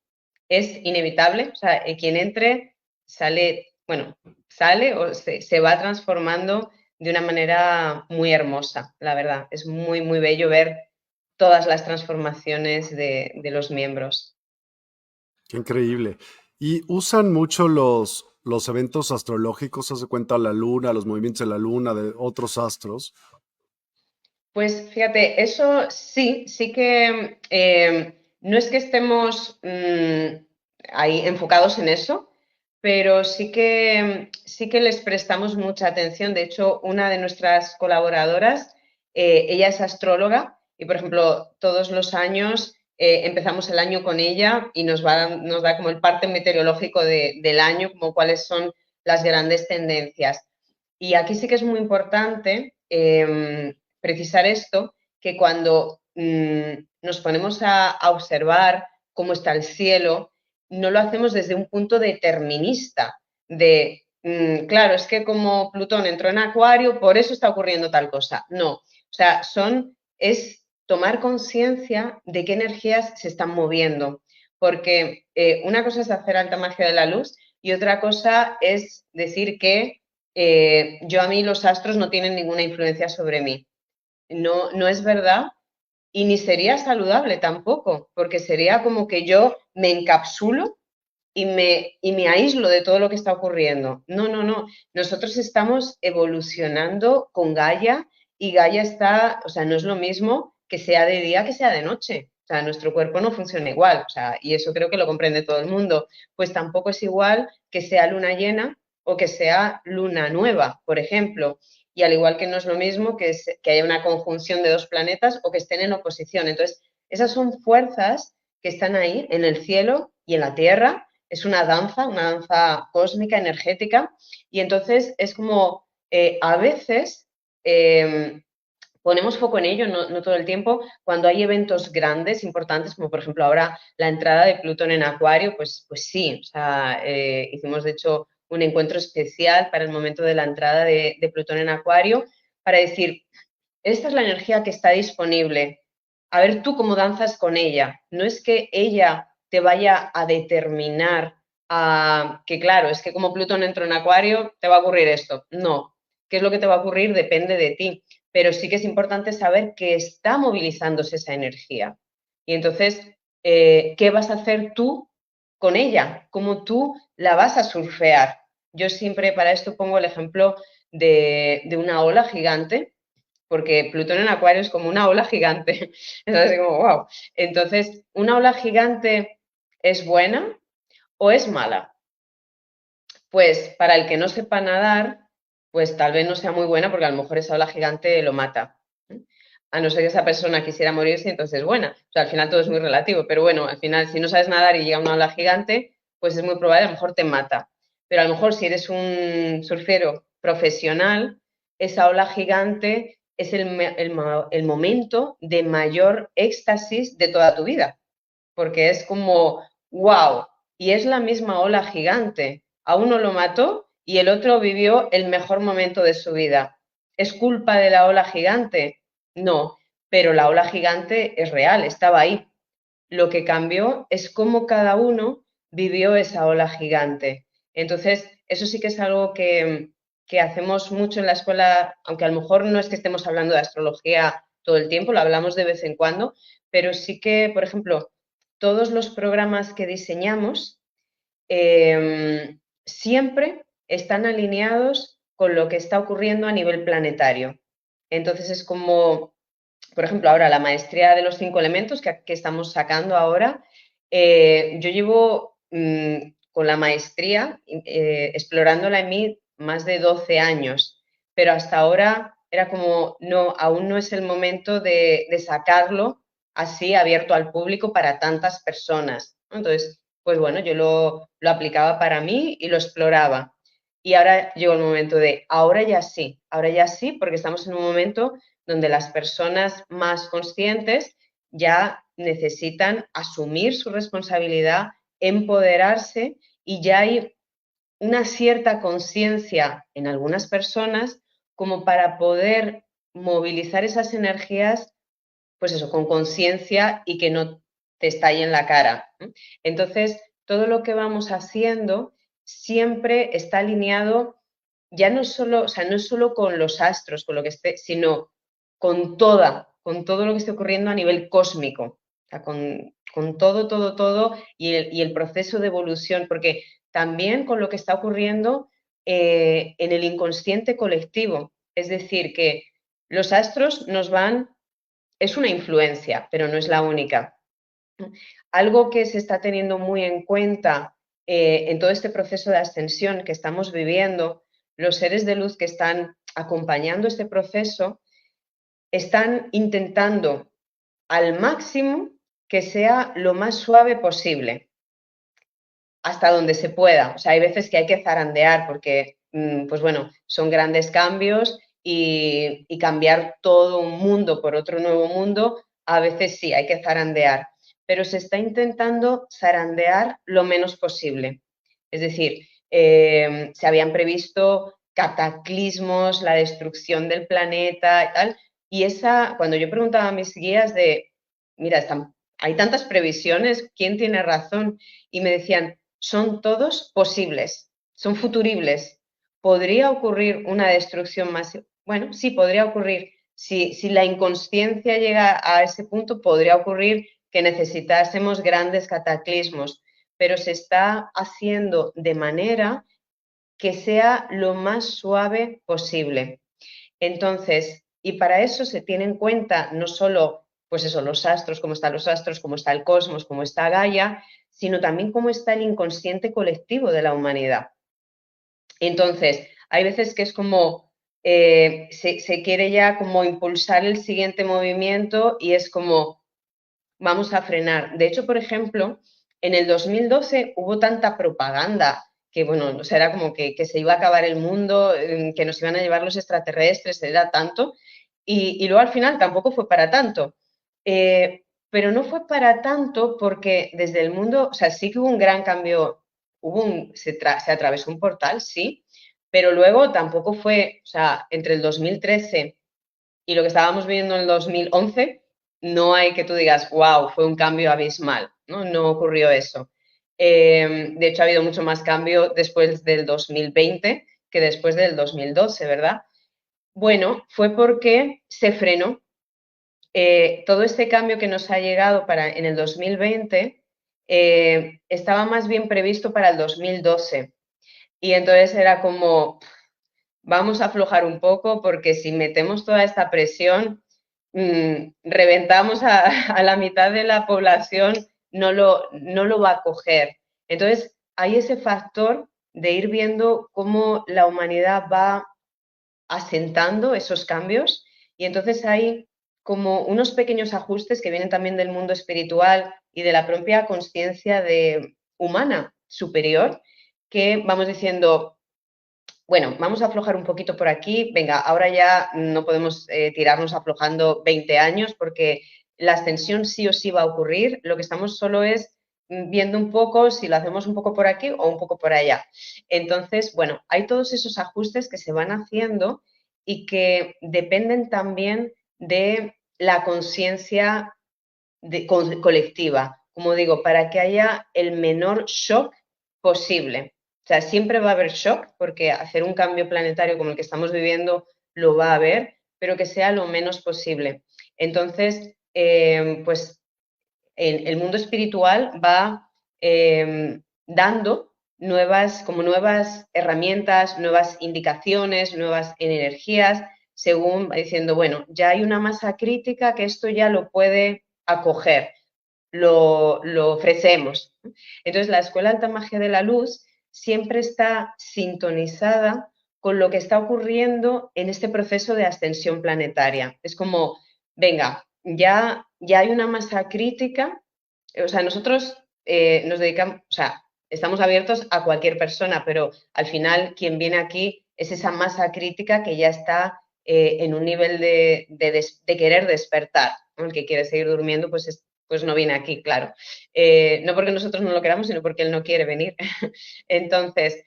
es inevitable. O sea, quien entre sale, bueno, sale o se va transformando de una manera muy hermosa, la verdad. Es muy, muy bello ver todas las transformaciones de los miembros. Qué increíble. Y usan mucho los eventos astrológicos, haz de cuenta la luna, los movimientos de la luna, de otros astros. Pues fíjate, eso sí que no es que estemos ahí enfocados en eso, pero sí que les prestamos mucha atención. De hecho, una de nuestras colaboradoras, ella es astróloga y, por ejemplo, todos los años empezamos el año con ella y nos da como el parte meteorológico del año, como cuáles son las grandes tendencias. Y aquí sí que es muy importante precisar esto, que cuando nos ponemos a observar cómo está el cielo, no lo hacemos desde un punto determinista, de, claro, es que como Plutón entró en Acuario, por eso está ocurriendo tal cosa. No, o sea, es tomar conciencia de qué energías se están moviendo, porque una cosa es hacer alta magia de la luz y otra cosa es decir que yo a mí los astros no tienen ninguna influencia sobre mí. No, no es verdad y ni sería saludable tampoco, porque sería como que yo me encapsulo y me aíslo de todo lo que está ocurriendo. No, no, no. Nosotros estamos evolucionando con Gaia y Gaia está, o sea, no es lo mismo que sea de día que sea de noche. O sea, nuestro cuerpo no funciona igual, o sea, y eso creo que lo comprende todo el mundo. Pues tampoco es igual que sea luna llena o que sea luna nueva, por ejemplo. Y al igual que no es lo mismo que haya una conjunción de dos planetas o que estén en oposición. Entonces, esas son fuerzas que están ahí en el cielo y en la tierra. Es una danza cósmica, energética, y entonces es como a veces ponemos foco en ello, no todo el tiempo, cuando hay eventos grandes, importantes, como por ejemplo ahora la entrada de Plutón en Acuario, pues sí, o sea, hicimos de hecho un encuentro especial para el momento de la entrada de Plutón en Acuario, para decir, esta es la energía que está disponible, a ver tú cómo danzas con ella, no es que ella te vaya a determinar que claro, es que como Plutón entró en Acuario, te va a ocurrir esto. No, qué es lo que te va a ocurrir depende de ti, pero sí que es importante saber que está movilizándose esa energía. Y entonces, ¿qué vas a hacer tú con ella? ¿Cómo tú la vas a surfear? Yo siempre para esto pongo el ejemplo de una ola gigante, porque Plutón en Acuario es como una ola gigante. Es así como, wow. Entonces, ¿una ola gigante es buena o es mala? Pues para el que no sepa nadar, pues tal vez no sea muy buena porque a lo mejor esa ola gigante lo mata. A no ser que esa persona quisiera morirse, entonces es buena. O sea, al final todo es muy relativo, pero bueno, al final si no sabes nadar y llega una ola gigante, pues es muy probable, a lo mejor te mata. Pero a lo mejor si eres un surfero profesional, esa ola gigante es el momento de mayor éxtasis de toda tu vida, porque es como, wow, y es la misma ola gigante. A uno lo mató y el otro vivió el mejor momento de su vida. ¿Es culpa de la ola gigante? No, pero la ola gigante es real, estaba ahí. Lo que cambió es cómo cada uno vivió esa ola gigante. Entonces, eso sí que es algo que hacemos mucho en la escuela, aunque a lo mejor no es que estemos hablando de astrología todo el tiempo, lo hablamos de vez en cuando, pero sí que, por ejemplo, todos los programas que diseñamos siempre están alineados con lo que está ocurriendo a nivel planetario. Entonces es como, por ejemplo, ahora la maestría de los 5 elementos que estamos sacando ahora, yo llevo con la maestría explorándola en mí más de 12 años, pero hasta ahora era como, no, aún no es el momento de sacarlo así abierto al público para tantas personas. Entonces, pues bueno, yo lo aplicaba para mí y lo exploraba. Y ahora llegó el momento de, ahora ya sí, porque estamos en un momento donde las personas más conscientes ya necesitan asumir su responsabilidad, empoderarse y ya hay una cierta conciencia en algunas personas como para poder movilizar esas energías, pues eso, con conciencia y que no te estalle en la cara. Entonces, todo lo que vamos haciendo siempre está alineado ya no solo, o sea, no es solo con los astros, con lo que esté, sino con todo lo que esté ocurriendo a nivel cósmico, o sea, con todo, todo, todo y el proceso de evolución, porque también con lo que está ocurriendo en el inconsciente colectivo, es decir, que los astros nos van, es una influencia, pero no es la única. Algo que se está teniendo muy en cuenta en todo este proceso de ascensión que estamos viviendo, los seres de luz que están acompañando este proceso están intentando al máximo que sea lo más suave posible, hasta donde se pueda. O sea, hay veces que hay que zarandear porque, pues bueno, son grandes cambios y cambiar todo un mundo por otro nuevo mundo, a veces sí, hay que zarandear, pero se está intentando zarandear lo menos posible. Es decir, se habían previsto cataclismos, la destrucción del planeta y tal, y esa, cuando yo preguntaba a mis guías de, mira, hay tantas previsiones, ¿quién tiene razón? Y me decían, son todos posibles, son futuribles. ¿Podría ocurrir una destrucción masiva? Bueno, sí, podría ocurrir. Si la inconsciencia llega a ese punto, podría ocurrir que necesitásemos grandes cataclismos, pero se está haciendo de manera que sea lo más suave posible. Entonces, y para eso se tiene en cuenta no solo, pues eso, los astros, cómo están los astros, cómo está el cosmos, cómo está Gaia, sino también cómo está el inconsciente colectivo de la humanidad. Entonces, hay veces que es como, se quiere ya como impulsar el siguiente movimiento y es como, vamos a frenar. De hecho, por ejemplo, en el 2012 hubo tanta propaganda que, bueno, o sea, era como que se iba a acabar el mundo, que nos iban a llevar los extraterrestres, era tanto, y luego al final tampoco fue para tanto. Pero no fue para tanto porque desde el mundo, o sea, sí que hubo un gran cambio, se atravesó un portal, sí, pero luego tampoco fue, o sea, entre el 2013 y lo que estábamos viviendo en el 2011, no hay que tú digas, wow, fue un cambio abismal, ¿no? No ocurrió eso. De hecho, ha habido mucho más cambio después del 2020 que después del 2012, ¿verdad? Bueno, fue porque se frenó. Todo este cambio que nos ha llegado en el 2020 estaba más bien previsto para el 2012. Y entonces era como, vamos a aflojar un poco porque si metemos toda esta presión, reventamos a la mitad de la población, no lo va a coger. Entonces, hay ese factor de ir viendo cómo la humanidad va asentando esos cambios y entonces hay como unos pequeños ajustes que vienen también del mundo espiritual y de la propia conciencia humana superior que vamos diciendo, bueno, vamos a aflojar un poquito por aquí. Venga, ahora ya no podemos tirarnos aflojando 20 años porque la ascensión sí o sí va a ocurrir. Lo que estamos solo es viendo un poco si lo hacemos un poco por aquí o un poco por allá. Entonces, bueno, hay todos esos ajustes que se van haciendo y que dependen también de la conciencia colectiva, como digo, para que haya el menor shock posible. O sea, siempre va a haber shock porque hacer un cambio planetario como el que estamos viviendo lo va a haber, pero que sea lo menos posible. Entonces, pues el mundo espiritual va dando nuevas herramientas, nuevas indicaciones, nuevas energías, según va diciendo, bueno, ya hay una masa crítica que esto ya lo puede acoger, lo ofrecemos. Entonces, la Escuela Alta Magia de la Luz siempre está sintonizada con lo que está ocurriendo en este proceso de ascensión planetaria. Es como, venga, ya hay una masa crítica, o sea, nosotros nos dedicamos, o sea, estamos abiertos a cualquier persona, pero al final quien viene aquí es esa masa crítica que ya está en un nivel de querer despertar, ¿no? El que quiere seguir durmiendo, pues no viene aquí, claro. No porque nosotros no lo queramos, sino porque él no quiere venir. Entonces,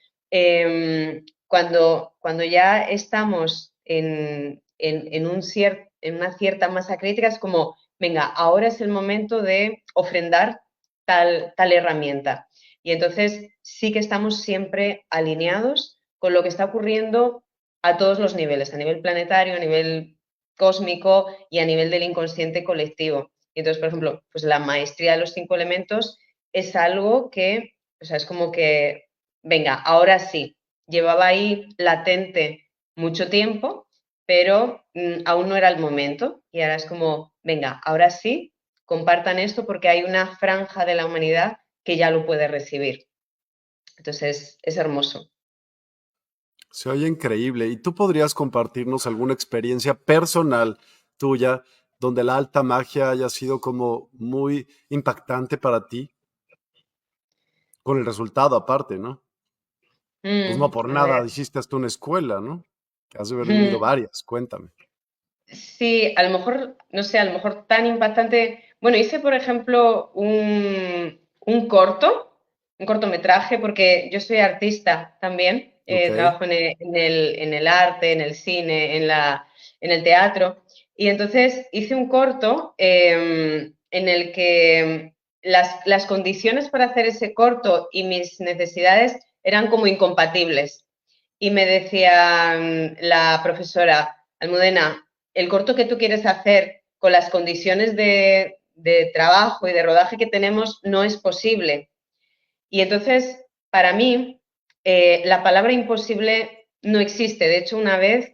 cuando ya estamos en una cierta masa crítica, es como, venga, ahora es el momento de ofrendar tal herramienta. Y entonces sí que estamos siempre alineados con lo que está ocurriendo a todos los niveles, a nivel planetario, a nivel cósmico y a nivel del inconsciente colectivo. Y entonces, por ejemplo, pues la maestría de los 5 elementos es algo que, o sea, es como que, venga, ahora sí, llevaba ahí latente mucho tiempo, pero aún no era el momento. Y ahora es como, venga, ahora sí, compartan esto porque hay una franja de la humanidad que ya lo puede recibir. Entonces, es hermoso. Se oye increíble. ¿Y tú podrías compartirnos alguna experiencia personal tuya donde la alta magia haya sido como muy impactante para ti? Con el resultado aparte, ¿no? Pues no por A ver. nada hiciste hasta una escuela, ¿no? Que has de haber vivido varias, cuéntame. Sí, a lo mejor, no sé, a lo mejor tan impactante. Bueno, hice, por ejemplo, un cortometraje, porque yo soy artista también, Ok. trabajo en el arte, en el cine, en el teatro. Y entonces hice un corto en el que las condiciones para hacer ese corto y mis necesidades eran como incompatibles. Y me decía la profesora, Almudena, el corto que tú quieres hacer con las condiciones de trabajo y de rodaje que tenemos no es posible. Y entonces, para mí, la palabra imposible no existe. De hecho, una vez,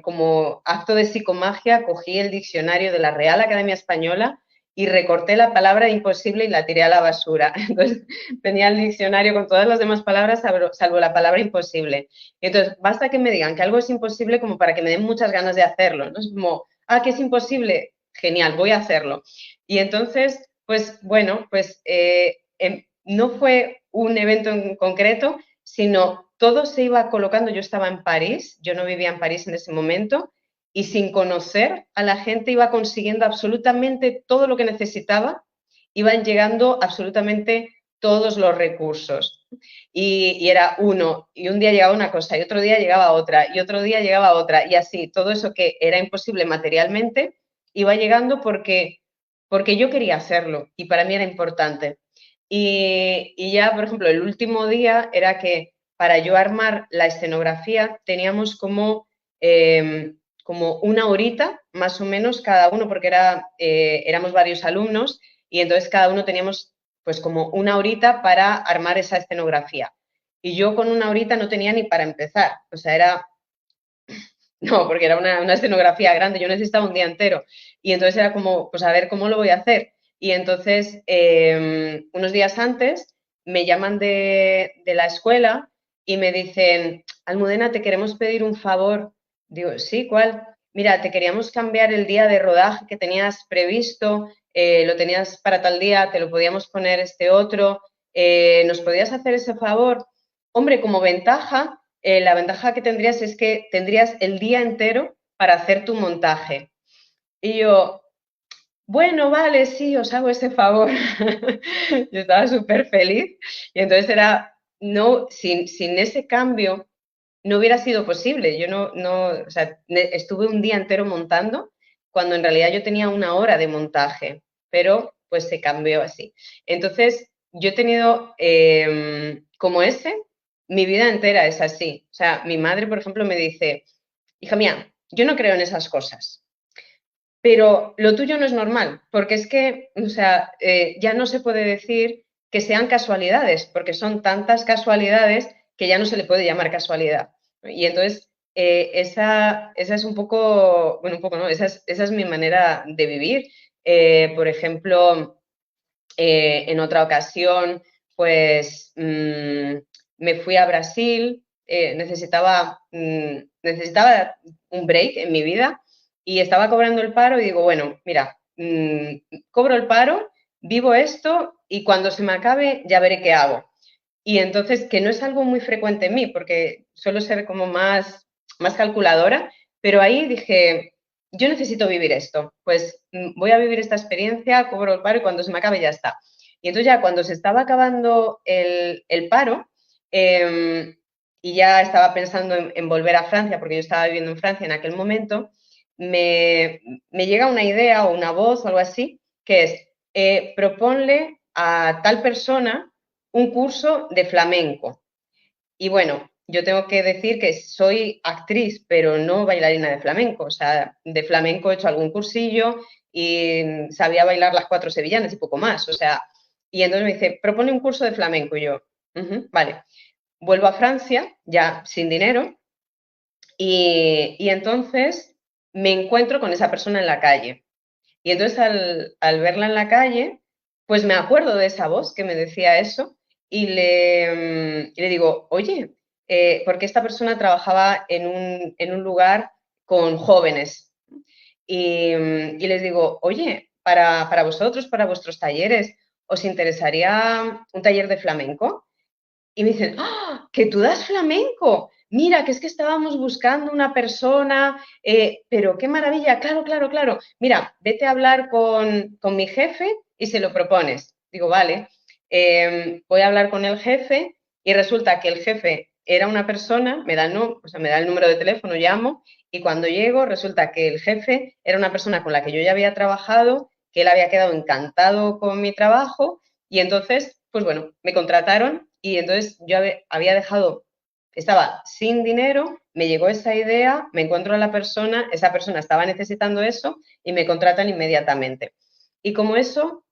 como acto de psicomagia, cogí el diccionario de la Real Academia Española y recorté la palabra imposible y la tiré a la basura. Entonces, tenía el diccionario con todas las demás palabras, salvo la palabra imposible. Y entonces, basta que me digan que algo es imposible como para que me den muchas ganas de hacerlo, ¿no? Es como, que es imposible, genial, voy a hacerlo. Y entonces, pues bueno, pues no fue un evento en concreto, sino todo se iba colocando. Yo estaba en París, yo no vivía en París en ese momento, y sin conocer a la gente iba consiguiendo absolutamente todo lo que necesitaba, iban llegando absolutamente todos los recursos. Y era uno, y un día llegaba una cosa, y otro día llegaba otra, y otro día llegaba otra, y así, todo eso que era imposible materialmente, iba llegando porque yo quería hacerlo, y para mí era importante. Y ya, por ejemplo, el último día era que para yo armar la escenografía teníamos como una horita, más o menos, cada uno, porque éramos varios alumnos, y entonces cada uno teníamos pues como una horita para armar esa escenografía. Y yo con una horita no tenía ni para empezar, o sea, no, porque era una escenografía grande, yo necesitaba un día entero. Y entonces era como, pues a ver cómo lo voy a hacer. Y entonces, unos días antes, me llaman de la escuela y me dicen, Almudena, te queremos pedir un favor. Digo, sí, ¿cuál? Mira, te queríamos cambiar el día de rodaje que tenías previsto, lo tenías para tal día, te lo podíamos poner este otro, ¿nos podías hacer ese favor? Hombre, como ventaja, la ventaja que tendrías es que tendrías el día entero para hacer tu montaje. Y yo, bueno, vale, sí, os hago ese favor. Yo estaba súper feliz. Y entonces era, no, sin ese cambio no hubiera sido posible. Yo o sea, estuve un día entero montando cuando en realidad yo tenía 1 hora de montaje, pero pues se cambió así. Entonces, yo he tenido como mi vida entera es así. O sea, mi madre, por ejemplo, me dice, hija mía, yo no creo en esas cosas. Pero lo tuyo no es normal, porque es que, o sea, ya no se puede decir que sean casualidades, porque son tantas casualidades que ya no se le puede llamar casualidad. Y entonces, esa es un poco, bueno, un poco no, esa es mi manera de vivir. Por ejemplo, en otra ocasión, pues me fui a Brasil, necesitaba un break en mi vida y estaba cobrando el paro y digo, bueno, mira, cobro el paro, vivo esto y cuando se me acabe ya veré qué hago. Y entonces, que no es algo muy frecuente en mí, porque suelo ser como más calculadora, pero ahí dije, yo necesito vivir esto, pues voy a vivir esta experiencia, cobro el paro y cuando se me acabe ya está. Y entonces ya cuando se estaba acabando el paro y ya estaba pensando en volver a Francia, porque yo estaba viviendo en Francia en aquel momento, me llega una idea o una voz o algo así, que es, proponle a tal persona un curso de flamenco. Y bueno, yo tengo que decir que soy actriz, pero no bailarina de flamenco. O sea, de flamenco he hecho algún cursillo y sabía bailar las 4 sevillanas y poco más. O sea, y entonces me dice, propone un curso de flamenco. Y yo, vale. Vuelvo a Francia, ya sin dinero, y entonces me encuentro con esa persona en la calle. Y entonces al verla en la calle, pues me acuerdo de esa voz que me decía eso y le digo, oye, porque esta persona trabajaba en un lugar con jóvenes y les digo, oye, para vosotros, para vuestros talleres, ¿os interesaría un taller de flamenco? Y me dicen, ¡ah! ¡Que tú das flamenco! Mira, que es que estábamos buscando una persona, pero qué maravilla, claro, claro, claro. Mira, vete a hablar con mi jefe y se lo propones. Digo, vale, voy a hablar con el jefe y resulta que el jefe era una persona, o sea, me da el número de teléfono, llamo y cuando llego resulta que el jefe era una persona con la que yo ya había trabajado, que él había quedado encantado con mi trabajo y entonces, pues bueno, me contrataron y entonces yo había dejado, estaba sin dinero, me llegó esa idea, me encuentro a la persona, esa persona estaba necesitando eso y me contratan inmediatamente. Y como eso,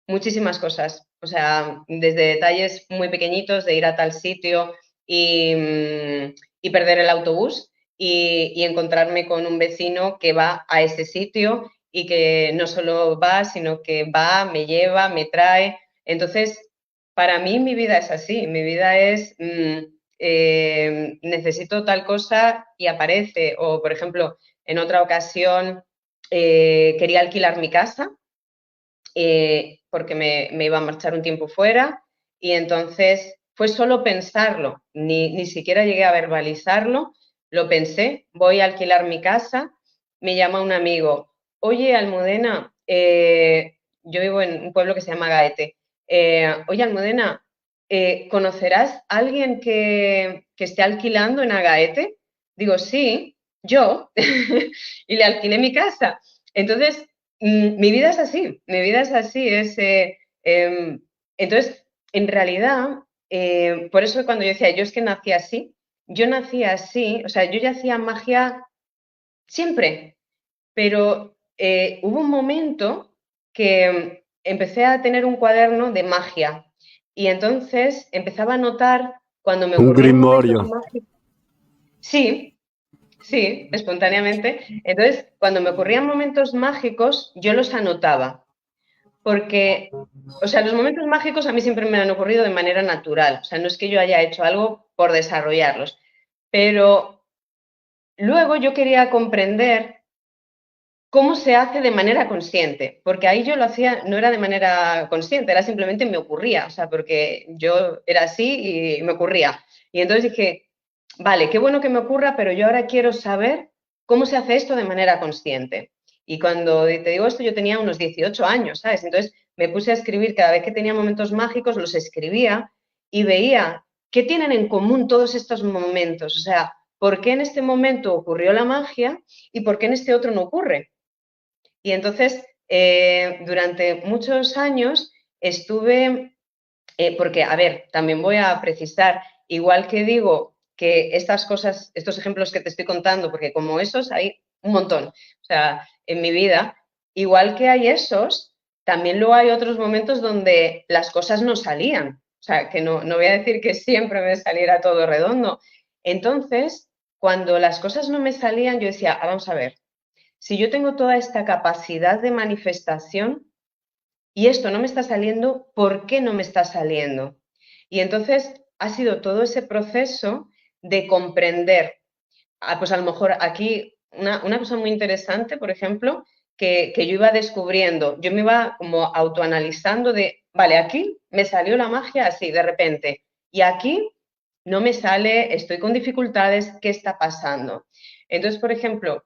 muchísimas cosas. O sea, desde detalles muy pequeñitos de ir a tal sitio y perder el autobús y encontrarme con un vecino que va a ese sitio y que no solo va, sino que va, me lleva, me trae. Entonces, para mí mi vida es así. Mi vida es, necesito tal cosa y aparece. O, por ejemplo, en otra ocasión quería alquilar mi casa porque me iba a marchar un tiempo fuera y entonces fue solo pensarlo, ni siquiera llegué a verbalizarlo, lo pensé, voy a alquilar mi casa, me llama un amigo, oye Almudena, yo vivo en un pueblo que se llama Gaete, oye Almudena, ¿conocerás a alguien que esté alquilando en Agaete? Digo, sí, yo, y le alquilé mi casa. Entonces, mi vida es así, mi vida es así. Entonces, en realidad, por eso cuando yo decía, yo es que nací así, yo nací así, o sea, yo ya hacía magia siempre, pero hubo un momento que empecé a tener un cuaderno de magia y entonces empezaba a notar cuando me Un ocurrían momentos grimorio. mágicos. Sí, sí, espontáneamente. Entonces, cuando me ocurrían momentos mágicos, yo los anotaba porque, o sea, los momentos mágicos a mí siempre me han ocurrido de manera natural, o sea, no es que yo haya hecho algo por desarrollarlos, pero luego yo quería comprender cómo se hace de manera consciente, porque ahí yo lo hacía, no era de manera consciente, era simplemente me ocurría, o sea, porque yo era así y me ocurría. Y entonces dije, vale, qué bueno que me ocurra, pero yo ahora quiero saber cómo se hace esto de manera consciente. Y cuando te digo esto, yo tenía unos 18 años, ¿sabes? Entonces me puse a escribir cada vez que tenía momentos mágicos, los escribía y veía ¿qué tienen en común todos estos momentos? O sea, ¿por qué en este momento ocurrió la magia y por qué en este otro no ocurre? Y entonces, durante muchos años estuve, porque, a ver, también voy a precisar, igual que digo que estas cosas, estos ejemplos que te estoy contando, porque como esos hay un montón, o sea, en mi vida, igual que hay esos, también luego hay otros momentos donde las cosas no salían. O sea, que no voy a decir que siempre me saliera todo redondo. Entonces, cuando las cosas no me salían, yo decía, vamos a ver, si yo tengo toda esta capacidad de manifestación y esto no me está saliendo, ¿por qué no me está saliendo? Y entonces ha sido todo ese proceso de comprender. Pues a lo mejor aquí una cosa muy interesante, por ejemplo, que yo iba descubriendo, yo me iba como autoanalizando de, vale, aquí me salió la magia así de repente y aquí no me sale, estoy con dificultades, ¿qué está pasando? Entonces, por ejemplo,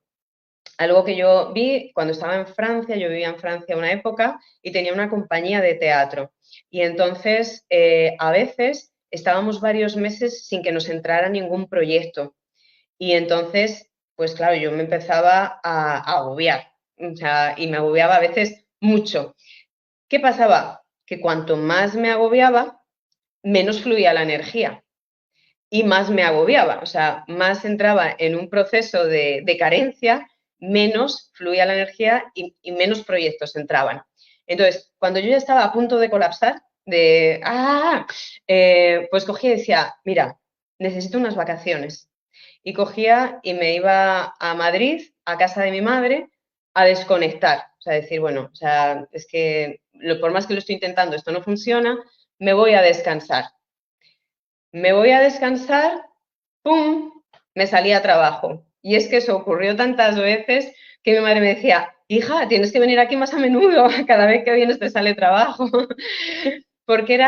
algo que yo vi cuando estaba en Francia, yo vivía en Francia una época y tenía una compañía de teatro. Y entonces, a veces estábamos varios meses sin que nos entrara ningún proyecto. Y entonces, pues claro, yo me empezaba a agobiar. O sea, y me agobiaba a veces mucho. ¿Qué pasaba? Que cuanto más me agobiaba, menos fluía la energía y más me agobiaba, o sea, más entraba en un proceso de carencia, menos fluía la energía y menos proyectos entraban. Entonces, cuando yo ya estaba a punto de colapsar, pues cogía y decía, mira, necesito unas vacaciones. Y cogía y me iba a Madrid, a casa de mi madre, a desconectar. O sea, decir, bueno, o sea, es que por más que lo estoy intentando, esto no funciona, me voy a descansar. Me voy a descansar, ¡pum!, me salía a trabajo. Y es que eso ocurrió tantas veces que mi madre me decía, hija, tienes que venir aquí más a menudo, cada vez que vienes te sale trabajo. Porque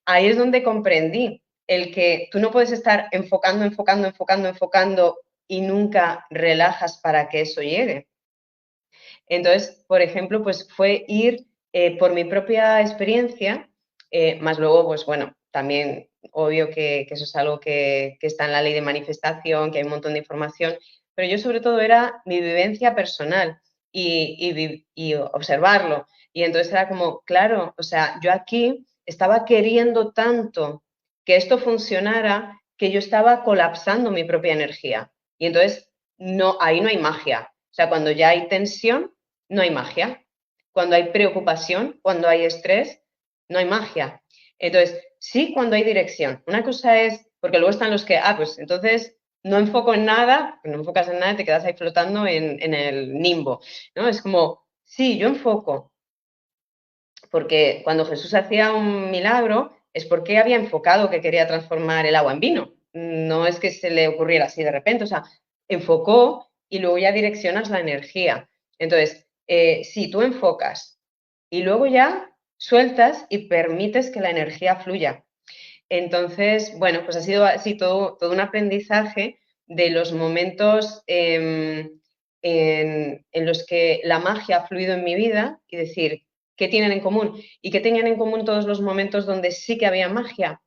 ahí es donde comprendí el que tú no puedes estar enfocando, enfocando, enfocando, enfocando y nunca relajas para que eso llegue. Entonces, por ejemplo, pues fue ir por mi propia experiencia, más luego, pues bueno, también obvio que eso es algo que está en la ley de manifestación, que hay un montón de información, pero yo sobre todo era mi vivencia personal y observarlo. Y entonces era como, claro, o sea, yo aquí estaba queriendo tanto que esto funcionara que yo estaba colapsando mi propia energía. Y entonces, no, ahí no hay magia. O sea, cuando ya hay tensión, no hay magia. Cuando hay preocupación, cuando hay estrés, no hay magia. Entonces, sí, cuando hay dirección. Una cosa es, porque luego están los que, pues entonces no enfoco en nada, no enfocas en nada y te quedas ahí flotando en el nimbo, ¿no? Es como, sí, yo enfoco, porque cuando Jesús hacía un milagro es porque había enfocado que quería transformar el agua en vino. No es que se le ocurriera así de repente, o sea, enfocó y luego ya direccionas la energía. Entonces, sí, tú enfocas y luego ya sueltas y permites que la energía fluya. Entonces, bueno, pues ha sido así todo un aprendizaje de los momentos en los que la magia ha fluido en mi vida y decir, ¿qué tienen en común? ¿Y qué tenían en común todos los momentos donde sí que había magia?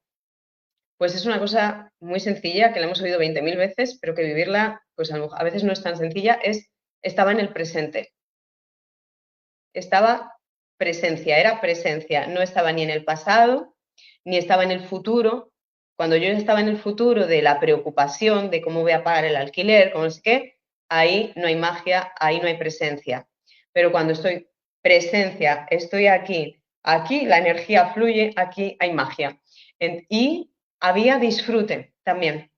Pues es una cosa muy sencilla, que la hemos oído 20.000 veces, pero que vivirla, pues a veces no es tan sencilla, estaba en el presente. Estaba presencia, era presencia, no estaba ni en el pasado, ni estaba en el futuro. Cuando yo estaba en el futuro de la preocupación de cómo voy a pagar el alquiler, cómo no sé qué, ahí no hay magia, ahí no hay presencia. Pero cuando estoy presencia, estoy aquí, aquí la energía fluye, aquí hay magia. Y había disfrute también,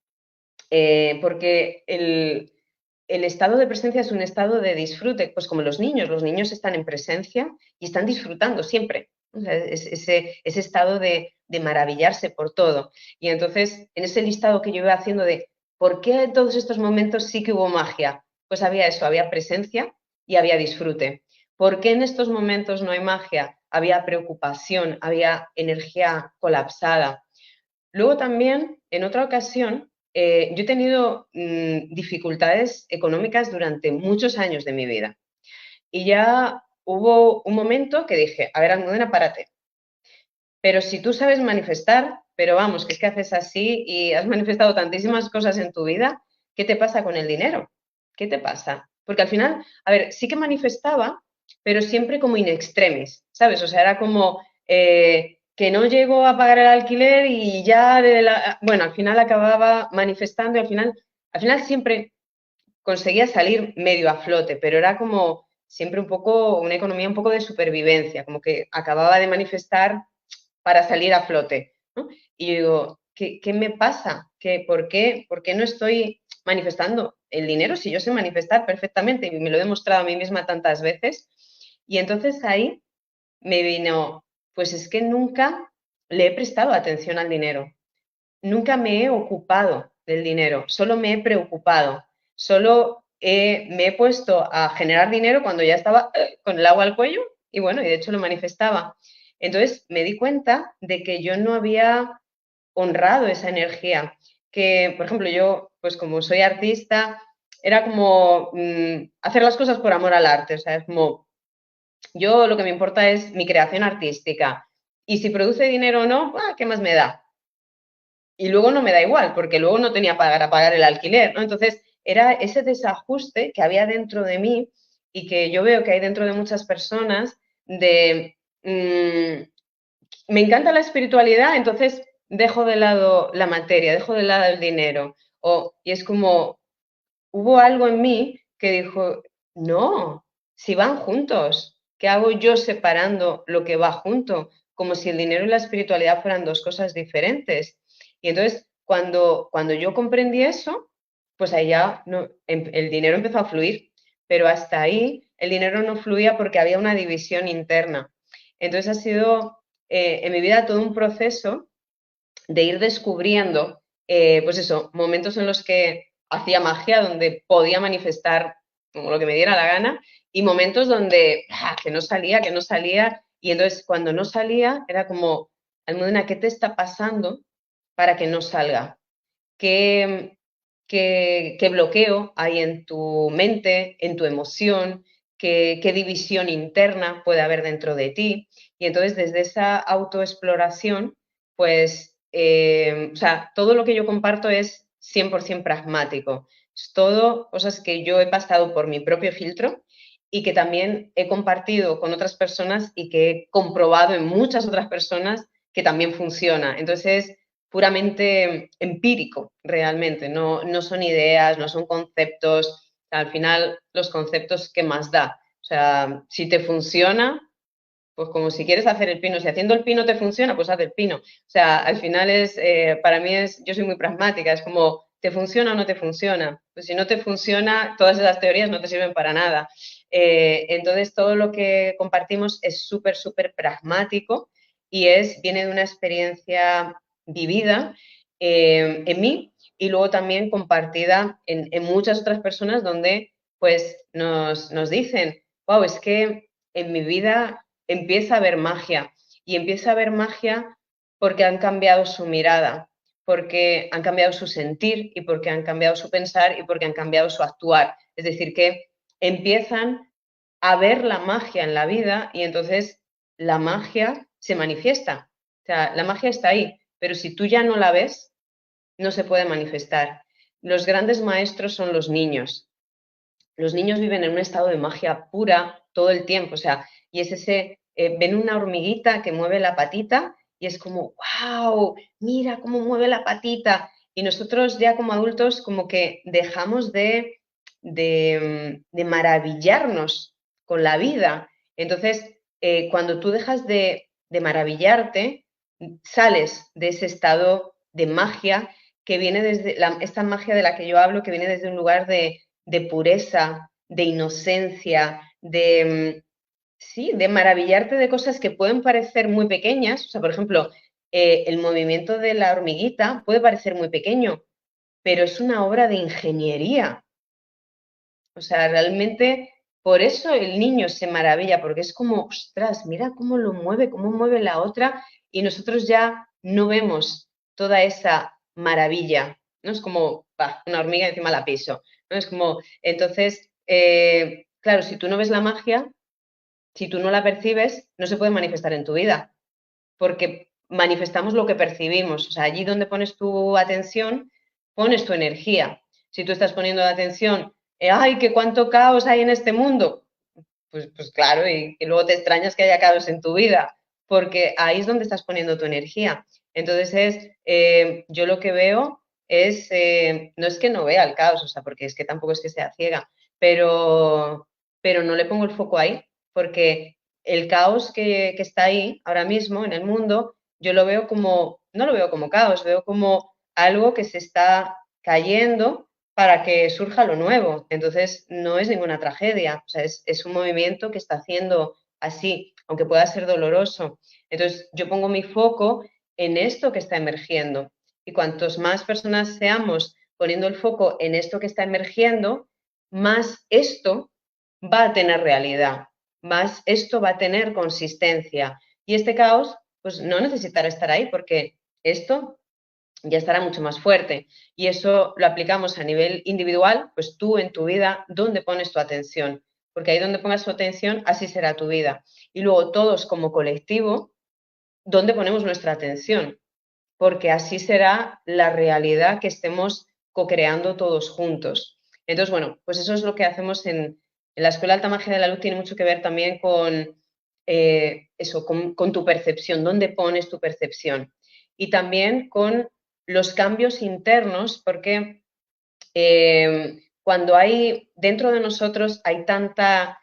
porque el estado de presencia es un estado de disfrute, pues como los niños están en presencia y están disfrutando siempre. O sea, ese estado de maravillarse por todo. Y entonces, en ese listado que yo iba haciendo de por qué en todos estos momentos sí que hubo magia, pues había eso, había presencia y había disfrute. ¿Por qué en estos momentos no hay magia? Había preocupación, había energía colapsada. Luego también, en otra ocasión, yo he tenido dificultades económicas durante muchos años de mi vida. Y ya hubo un momento que dije, a ver, Almudena, párate. Pero si tú sabes manifestar, pero vamos, que es que haces así y has manifestado tantísimas cosas en tu vida, ¿qué te pasa con el dinero? ¿Qué te pasa? Porque al final, a ver, sí que manifestaba, pero siempre como in extremis, ¿sabes? O sea, era como que no llego a pagar el alquiler y ya, bueno, al final acababa manifestando y al final siempre conseguía salir medio a flote, pero era como siempre un poco, una economía un poco de supervivencia, como que acababa de manifestar para salir a flote, ¿no? Y yo digo, ¿qué me pasa? ¿Por qué no estoy manifestando el dinero si yo sé manifestar perfectamente y me lo he demostrado a mí misma tantas veces? Y entonces ahí me vino, pues es que nunca le he prestado atención al dinero, nunca me he ocupado del dinero, solo me he preocupado, me he puesto a generar dinero cuando ya estaba con el agua al cuello y bueno, y de hecho lo manifestaba. Entonces me di cuenta de que yo no había honrado esa energía, que por ejemplo yo, pues como soy artista, era como hacer las cosas por amor al arte, o sea, es como yo lo que me importa es mi creación artística y si produce dinero o no, ¿qué más me da? Y luego no me da igual, porque luego no tenía para pagar el alquiler, ¿no? Entonces, era ese desajuste que había dentro de mí y que yo veo que hay dentro de muchas personas de, me encanta la espiritualidad, entonces dejo de lado la materia, dejo de lado el dinero. Y es como, hubo algo en mí que dijo, no, si van juntos, ¿qué hago yo separando lo que va junto? Como si el dinero y la espiritualidad fueran dos cosas diferentes. Y entonces, cuando yo comprendí eso, pues ahí ya no, el dinero empezó a fluir, pero hasta ahí el dinero no fluía porque había una división interna. Entonces ha sido en mi vida todo un proceso de ir descubriendo, pues eso, momentos en los que hacía magia, donde podía manifestar como lo que me diera la gana, y momentos donde que no salía, y entonces cuando no salía era como, Almudena, ¿qué te está pasando para que no salga? ¿Qué bloqueo hay en tu mente, en tu emoción? ¿Qué división interna puede haber dentro de ti? Y entonces desde esa autoexploración, pues, o sea, todo lo que yo comparto es 100% pragmático. Es todo cosas que yo he pasado por mi propio filtro y que también he compartido con otras personas y que he comprobado en muchas otras personas que también funciona. Entonces, puramente empírico, realmente, no son ideas, no son conceptos. Al final, los conceptos, ¿qué más da? O sea, si te funciona, pues como si quieres hacer el pino, si haciendo el pino te funciona, pues haz el pino. O sea, al final para mí yo soy muy pragmática, es como, ¿te funciona o no te funciona? Pues si no te funciona, todas esas teorías no te sirven para nada. Entonces, todo lo que compartimos es súper, súper pragmático y viene de una experiencia vivida en mí y luego también compartida en muchas otras personas donde pues nos dicen, wow, es que en mi vida empieza a haber magia y empieza a haber magia porque han cambiado su mirada, porque han cambiado su sentir y porque han cambiado su pensar y porque han cambiado su actuar. Es decir, que empiezan a ver la magia en la vida y entonces la magia se manifiesta. O sea, la magia está ahí, pero si tú ya no la ves, no se puede manifestar. Los grandes maestros son los niños. Los niños viven en un estado de magia pura todo el tiempo, o sea, y es ven una hormiguita que mueve la patita y es como, wow, mira cómo mueve la patita. Y nosotros ya como adultos como que dejamos de maravillarnos con la vida. Entonces, cuando tú dejas de maravillarte, sales de ese estado de magia que viene desde, esta magia de la que yo hablo, que viene desde un lugar de pureza, de inocencia, sí, de maravillarte de cosas que pueden parecer muy pequeñas. O sea, por ejemplo, el movimiento de la hormiguita puede parecer muy pequeño, pero es una obra de ingeniería. O sea, realmente por eso el niño se maravilla, porque es como, ostras, mira cómo mueve la otra, y nosotros ya no vemos toda esa maravilla. No es como, una hormiga encima la piso. ¿No? Es como, entonces, claro, si tú no ves la magia, si tú no la percibes, no se puede manifestar en tu vida, porque manifestamos lo que percibimos. O sea, allí donde pones tu atención, pones tu energía. Si tú estás poniendo la atención, ¡ay, qué cuánto caos hay en este mundo! Pues claro, y luego te extrañas que haya caos en tu vida, porque ahí es donde estás poniendo tu energía. Entonces, yo lo que veo es, no es que no vea el caos, o sea, porque es que tampoco es que sea ciega, pero no le pongo el foco ahí, porque el caos que está ahí ahora mismo en el mundo, yo lo veo como, no lo veo como caos, veo como algo que se está cayendo para que surja lo nuevo. Entonces, no es ninguna tragedia, o sea, es un movimiento que está haciendo así, aunque pueda ser doloroso. Entonces, yo pongo mi foco en esto que está emergiendo. Y cuantos más personas seamos poniendo el foco en esto que está emergiendo, más esto va a tener realidad, más esto va a tener consistencia. Y este caos, pues no necesitará estar ahí porque esto ya estará mucho más fuerte. Y eso lo aplicamos a nivel individual, pues tú en tu vida, ¿dónde pones tu atención? Porque ahí donde pongas tu atención, así será tu vida. Y luego todos como colectivo, ¿dónde ponemos nuestra atención? Porque así será la realidad que estemos co-creando todos juntos. Entonces, bueno, pues eso es lo que hacemos en la Escuela Alta Magia de la Luz, tiene mucho que ver también con eso, con tu percepción, dónde pones tu percepción. Y también con los cambios internos, porque cuando hay, dentro de nosotros hay tanta,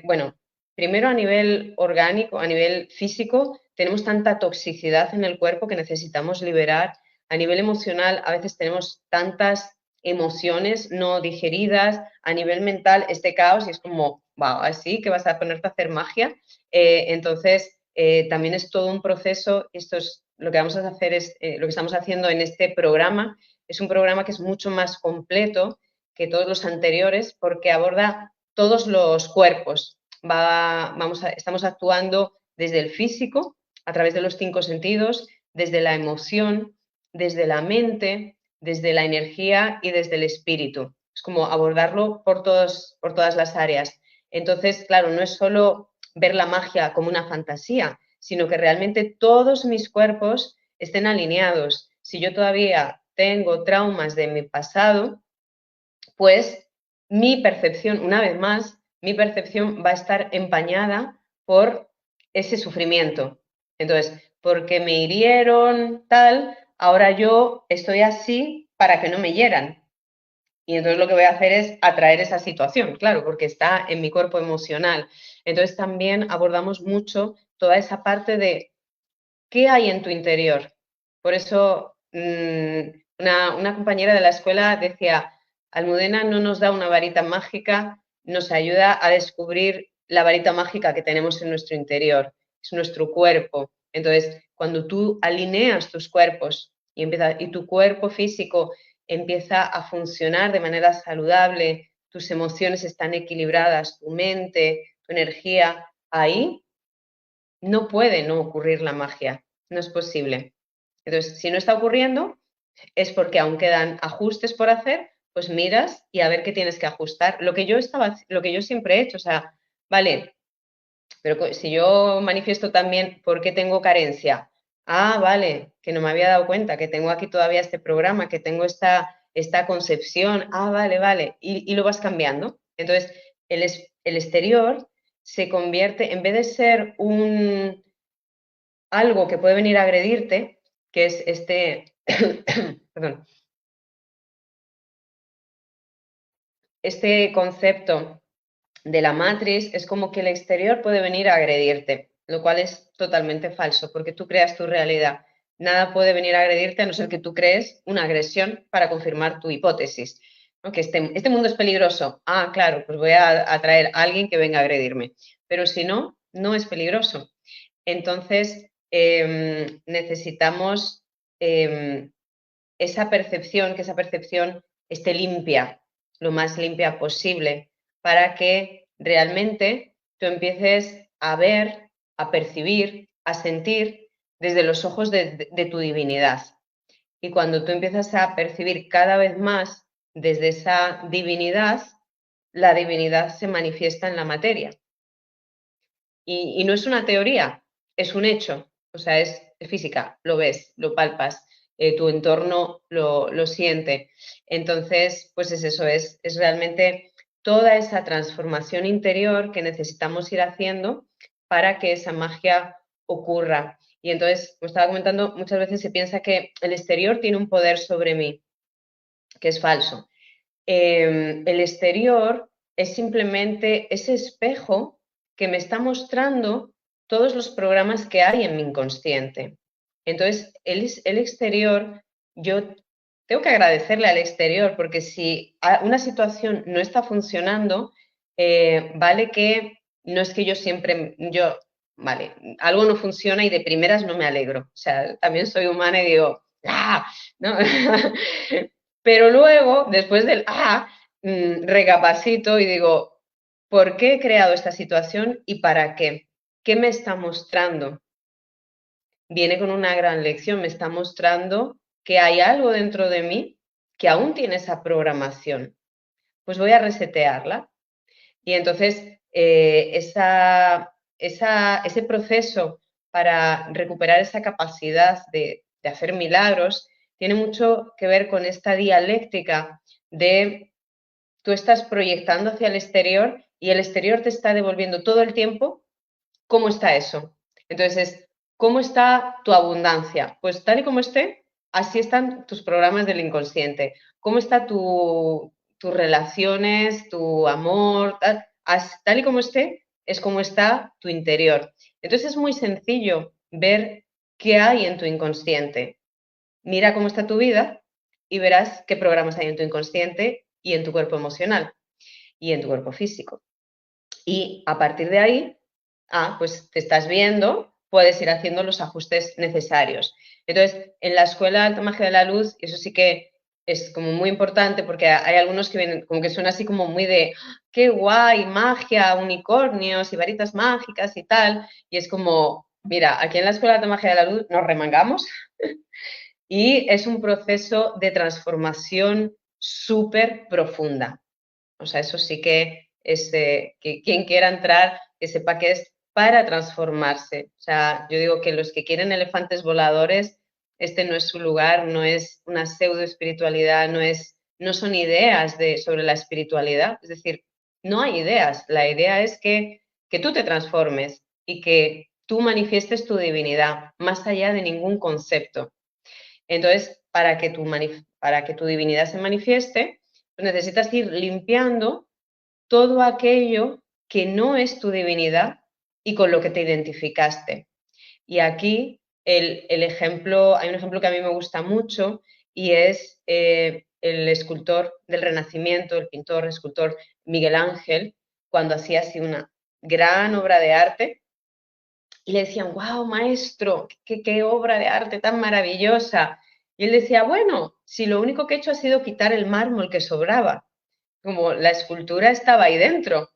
bueno, primero a nivel orgánico, a nivel físico, tenemos tanta toxicidad en el cuerpo que necesitamos liberar. A nivel emocional, a veces tenemos tantas emociones no digeridas. A nivel mental, este caos y es como, wow, así que vas a ponerte a hacer magia. Entonces, también es todo un proceso. Esto es lo que vamos a hacer, es lo que estamos haciendo en este programa. Es un programa que es mucho más completo que todos los anteriores porque aborda todos los cuerpos. Estamos actuando desde el físico, a través de los 5 sentidos, desde la emoción, desde la mente, desde la energía y desde el espíritu. Es como abordarlo por todas las áreas. Entonces, claro, no es solo ver la magia como una fantasía, sino que realmente todos mis cuerpos estén alineados. Si yo todavía tengo traumas de mi pasado, pues mi percepción, una vez más, mi percepción va a estar empañada por ese sufrimiento. Entonces, porque me hirieron, tal, ahora yo estoy así para que no me hieran. Y entonces lo que voy a hacer es atraer esa situación, claro, porque está en mi cuerpo emocional. Entonces también abordamos mucho toda esa parte de qué hay en tu interior. Por eso una compañera de la escuela decía, Almudena no nos da una varita mágica, nos ayuda a descubrir la varita mágica que tenemos en nuestro interior, es nuestro cuerpo. Entonces, cuando tú alineas tus cuerpos y tu cuerpo físico empieza a funcionar de manera saludable, tus emociones están equilibradas, tu mente, tu energía, ahí no puede no ocurrir la magia, no es posible. Entonces, si no está ocurriendo, es porque aún quedan ajustes por hacer, pues miras y a ver qué tienes que ajustar. Lo que yo siempre he hecho, o sea, vale, pero si yo manifiesto también por qué tengo carencia, vale, que no me había dado cuenta, que tengo aquí todavía este programa, que tengo esta concepción, vale, y lo vas cambiando. Entonces, el exterior se convierte, en vez de ser algo que puede venir a agredirte, que es perdón, este concepto de la matriz, es como que el exterior puede venir a agredirte, lo cual es totalmente falso, porque tú creas tu realidad. Nada puede venir a agredirte a no ser que tú crees una agresión para confirmar tu hipótesis, ¿no? Que este mundo es peligroso. Claro, pues voy a atraer a alguien que venga a agredirme. Pero si no, no es peligroso. Entonces, necesitamos esa percepción, que esa percepción esté limpia, lo más limpia posible, para que realmente tú empieces a ver, a percibir, a sentir desde los ojos de tu divinidad. Y cuando tú empiezas a percibir cada vez más desde esa divinidad, la divinidad se manifiesta en la materia. Y no es una teoría, es un hecho. o sea, es física, lo ves, lo palpas, tu entorno lo siente. Entonces, pues es eso, es realmente toda esa transformación interior que necesitamos ir haciendo para que esa magia ocurra. Y entonces, como estaba comentando, muchas veces se piensa que el exterior tiene un poder sobre mí, que es falso. El exterior es simplemente ese espejo que me está mostrando todos los programas que hay en mi inconsciente. Entonces, el exterior, yo tengo que agradecerle al exterior, porque si una situación no está funcionando, vale que no es que vale, algo no funciona y de primeras no me alegro. O sea, también soy humana y digo, ¡ah! ¿No? Pero luego, después del recapacito y digo, ¿por qué he creado esta situación y para qué? ¿Qué me está mostrando? Viene con una gran lección, me está mostrando que hay algo dentro de mí que aún tiene esa programación. Pues voy a resetearla. Y entonces, ese proceso para recuperar esa capacidad de hacer milagros tiene mucho que ver con esta dialéctica de tú estás proyectando hacia el exterior y el exterior te está devolviendo todo el tiempo cómo está eso. Entonces, ¿cómo está tu abundancia? Pues tal y como esté, así están tus programas del inconsciente. ¿Cómo está tus relaciones, tu amor? Tal y como esté, es como está tu interior. Entonces es muy sencillo ver qué hay en tu inconsciente. Mira cómo está tu vida y verás qué programas hay en tu inconsciente y en tu cuerpo emocional y en tu cuerpo físico. Y a partir de ahí, pues te estás viendo, puedes ir haciendo los ajustes necesarios. Entonces, en la escuela Alta Magia de la Luz, eso sí que es como muy importante porque hay algunos que vienen, como que suena así como muy de qué guay, magia, unicornios y varitas mágicas y tal. Y es como, mira, aquí en la escuela Alta Magia de la Luz nos remangamos y es un proceso de transformación súper profunda. O sea, eso sí que es que quien quiera entrar, que sepa que es para transformarse. O sea, yo digo que los que quieren elefantes voladores, este no es su lugar, no es una pseudo espiritualidad, no son ideas sobre la espiritualidad. Es decir, no hay ideas. La idea es que tú te transformes y que tú manifiestes tu divinidad más allá de ningún concepto. Entonces, para que tu divinidad se manifieste, pues necesitas ir limpiando todo aquello que no es tu divinidad y con lo que te identificaste. Y aquí hay un ejemplo que a mí me gusta mucho y es el escultor del Renacimiento, el pintor, escultor Miguel Ángel, cuando hacía así una gran obra de arte y le decían, wow, maestro, qué obra de arte tan maravillosa. Y él decía, bueno, si lo único que he hecho ha sido quitar el mármol que sobraba, como la escultura estaba ahí dentro.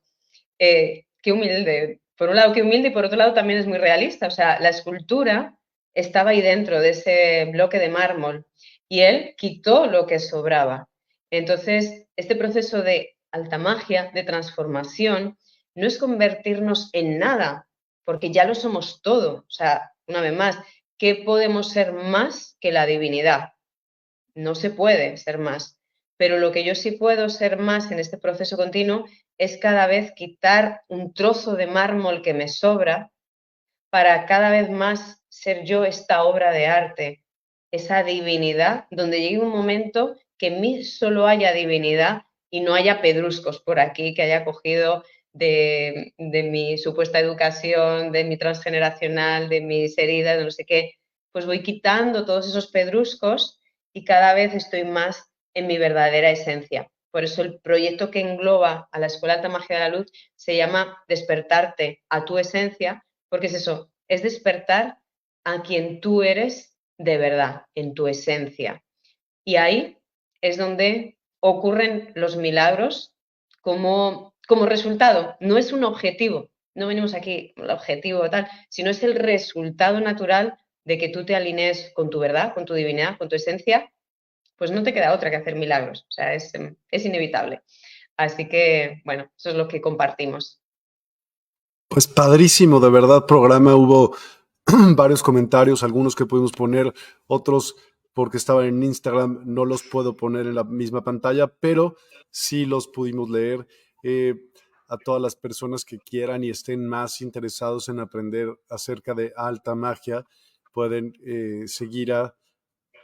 Qué humilde. Por un lado, qué humilde y por otro lado también es muy realista. O sea, la escultura estaba ahí dentro de ese bloque de mármol y él quitó lo que sobraba. Entonces, este proceso de alta magia, de transformación, no es convertirnos en nada, porque ya lo somos todo. O sea, una vez más, ¿qué podemos ser más que la divinidad? No se puede ser más. Pero lo que yo sí puedo ser más en este proceso continuo es cada vez quitar un trozo de mármol que me sobra para cada vez más ser yo esta obra de arte, esa divinidad, donde llegue un momento que en mí solo haya divinidad y no haya pedruscos por aquí que haya cogido de mi supuesta educación, de mi transgeneracional, de mis heridas, de no sé qué. Pues voy quitando todos esos pedruscos y cada vez estoy más en mi verdadera esencia. Por eso el proyecto que engloba a la Escuela Alta Magia de la Luz se llama Despertarte a tu esencia, porque es eso, es despertar a quien tú eres de verdad, en tu esencia. Y ahí es donde ocurren los milagros como resultado. No es un objetivo, no venimos aquí el objetivo tal, sino es el resultado natural de que tú te alinees con tu verdad, con tu divinidad, con tu esencia, pues no te queda otra que hacer milagros. O sea, es inevitable. Así que, bueno, eso es lo que compartimos. Pues padrísimo, de verdad, programa. Hubo varios comentarios, algunos que pudimos poner, otros porque estaban en Instagram, no los puedo poner en la misma pantalla, pero sí los pudimos leer. A todas las personas que quieran y estén más interesados en aprender acerca de alta magia, pueden seguir a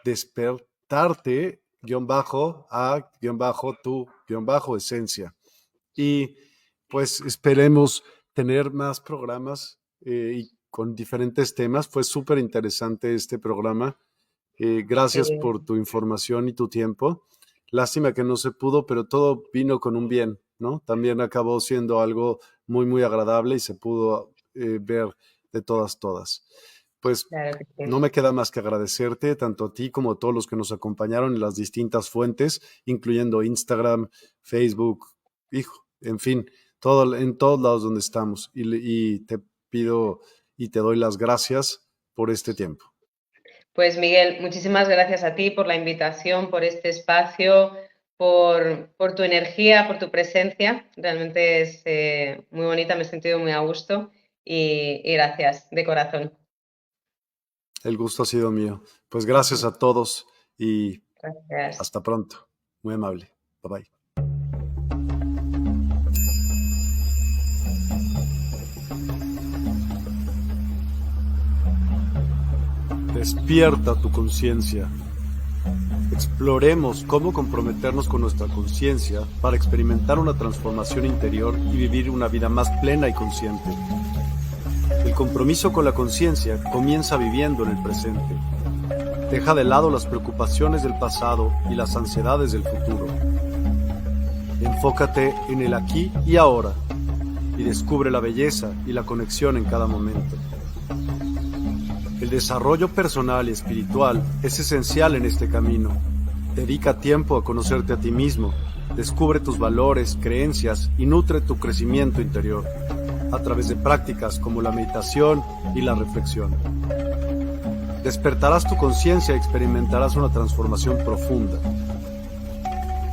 despertarte-a-tu-esencia. Y pues esperemos tener más programas y con diferentes temas. Fue súper interesante este programa. Gracias por tu información y tu tiempo. Lástima que no se pudo, pero todo vino con un bien, ¿no? También acabó siendo algo muy, muy agradable y se pudo ver de todas. Pues Claro que sí. no me queda más que agradecerte tanto a ti como a todos los que nos acompañaron en las distintas fuentes, incluyendo Instagram, Facebook, en fin, en todos lados donde estamos. Y te pido y te doy las gracias por este tiempo. Pues Miguel, muchísimas gracias a ti por la invitación, por este espacio, por tu energía, por tu presencia. Realmente es muy bonita, me he sentido muy a gusto y gracias de corazón. El gusto ha sido mío. Pues gracias a todos y Gracias. hasta pronto. Muy amable. Bye bye. Despierta tu conciencia. Exploremos cómo comprometernos con nuestra conciencia para experimentar una transformación interior y vivir una vida más plena y consciente. El compromiso con la conciencia comienza viviendo en el presente. Deja de lado las preocupaciones del pasado y las ansiedades del futuro. Enfócate en el aquí y ahora y descubre la belleza y la conexión en cada momento. El desarrollo personal y espiritual es esencial en este camino. Dedica tiempo a conocerte a ti mismo, descubre tus valores, creencias y nutre tu crecimiento interior a través de prácticas como la meditación y la reflexión. Despertarás tu conciencia y experimentarás una transformación profunda.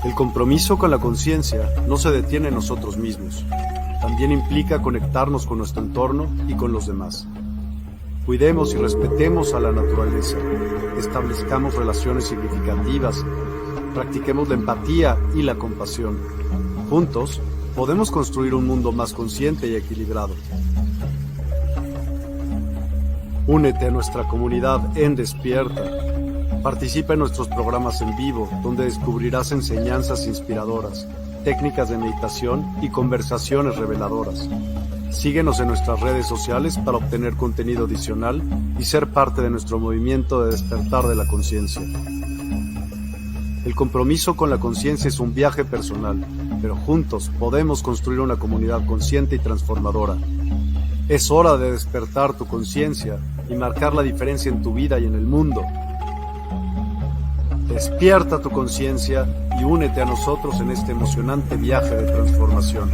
El compromiso con la conciencia no se detiene en nosotros mismos. También implica conectarnos con nuestro entorno y con los demás. Cuidemos y respetemos a la naturaleza, establezcamos relaciones significativas, practiquemos la empatía y la compasión. Juntos, podemos construir un mundo más consciente y equilibrado. Únete a nuestra comunidad en Despierta. Participa en nuestros programas en vivo, donde descubrirás enseñanzas inspiradoras, técnicas de meditación y conversaciones reveladoras. Síguenos en nuestras redes sociales para obtener contenido adicional y ser parte de nuestro movimiento de despertar de la conciencia. El compromiso con la conciencia es un viaje personal, pero juntos podemos construir una comunidad consciente y transformadora. Es hora de despertar tu conciencia y marcar la diferencia en tu vida y en el mundo. Despierta tu conciencia y únete a nosotros en este emocionante viaje de transformación.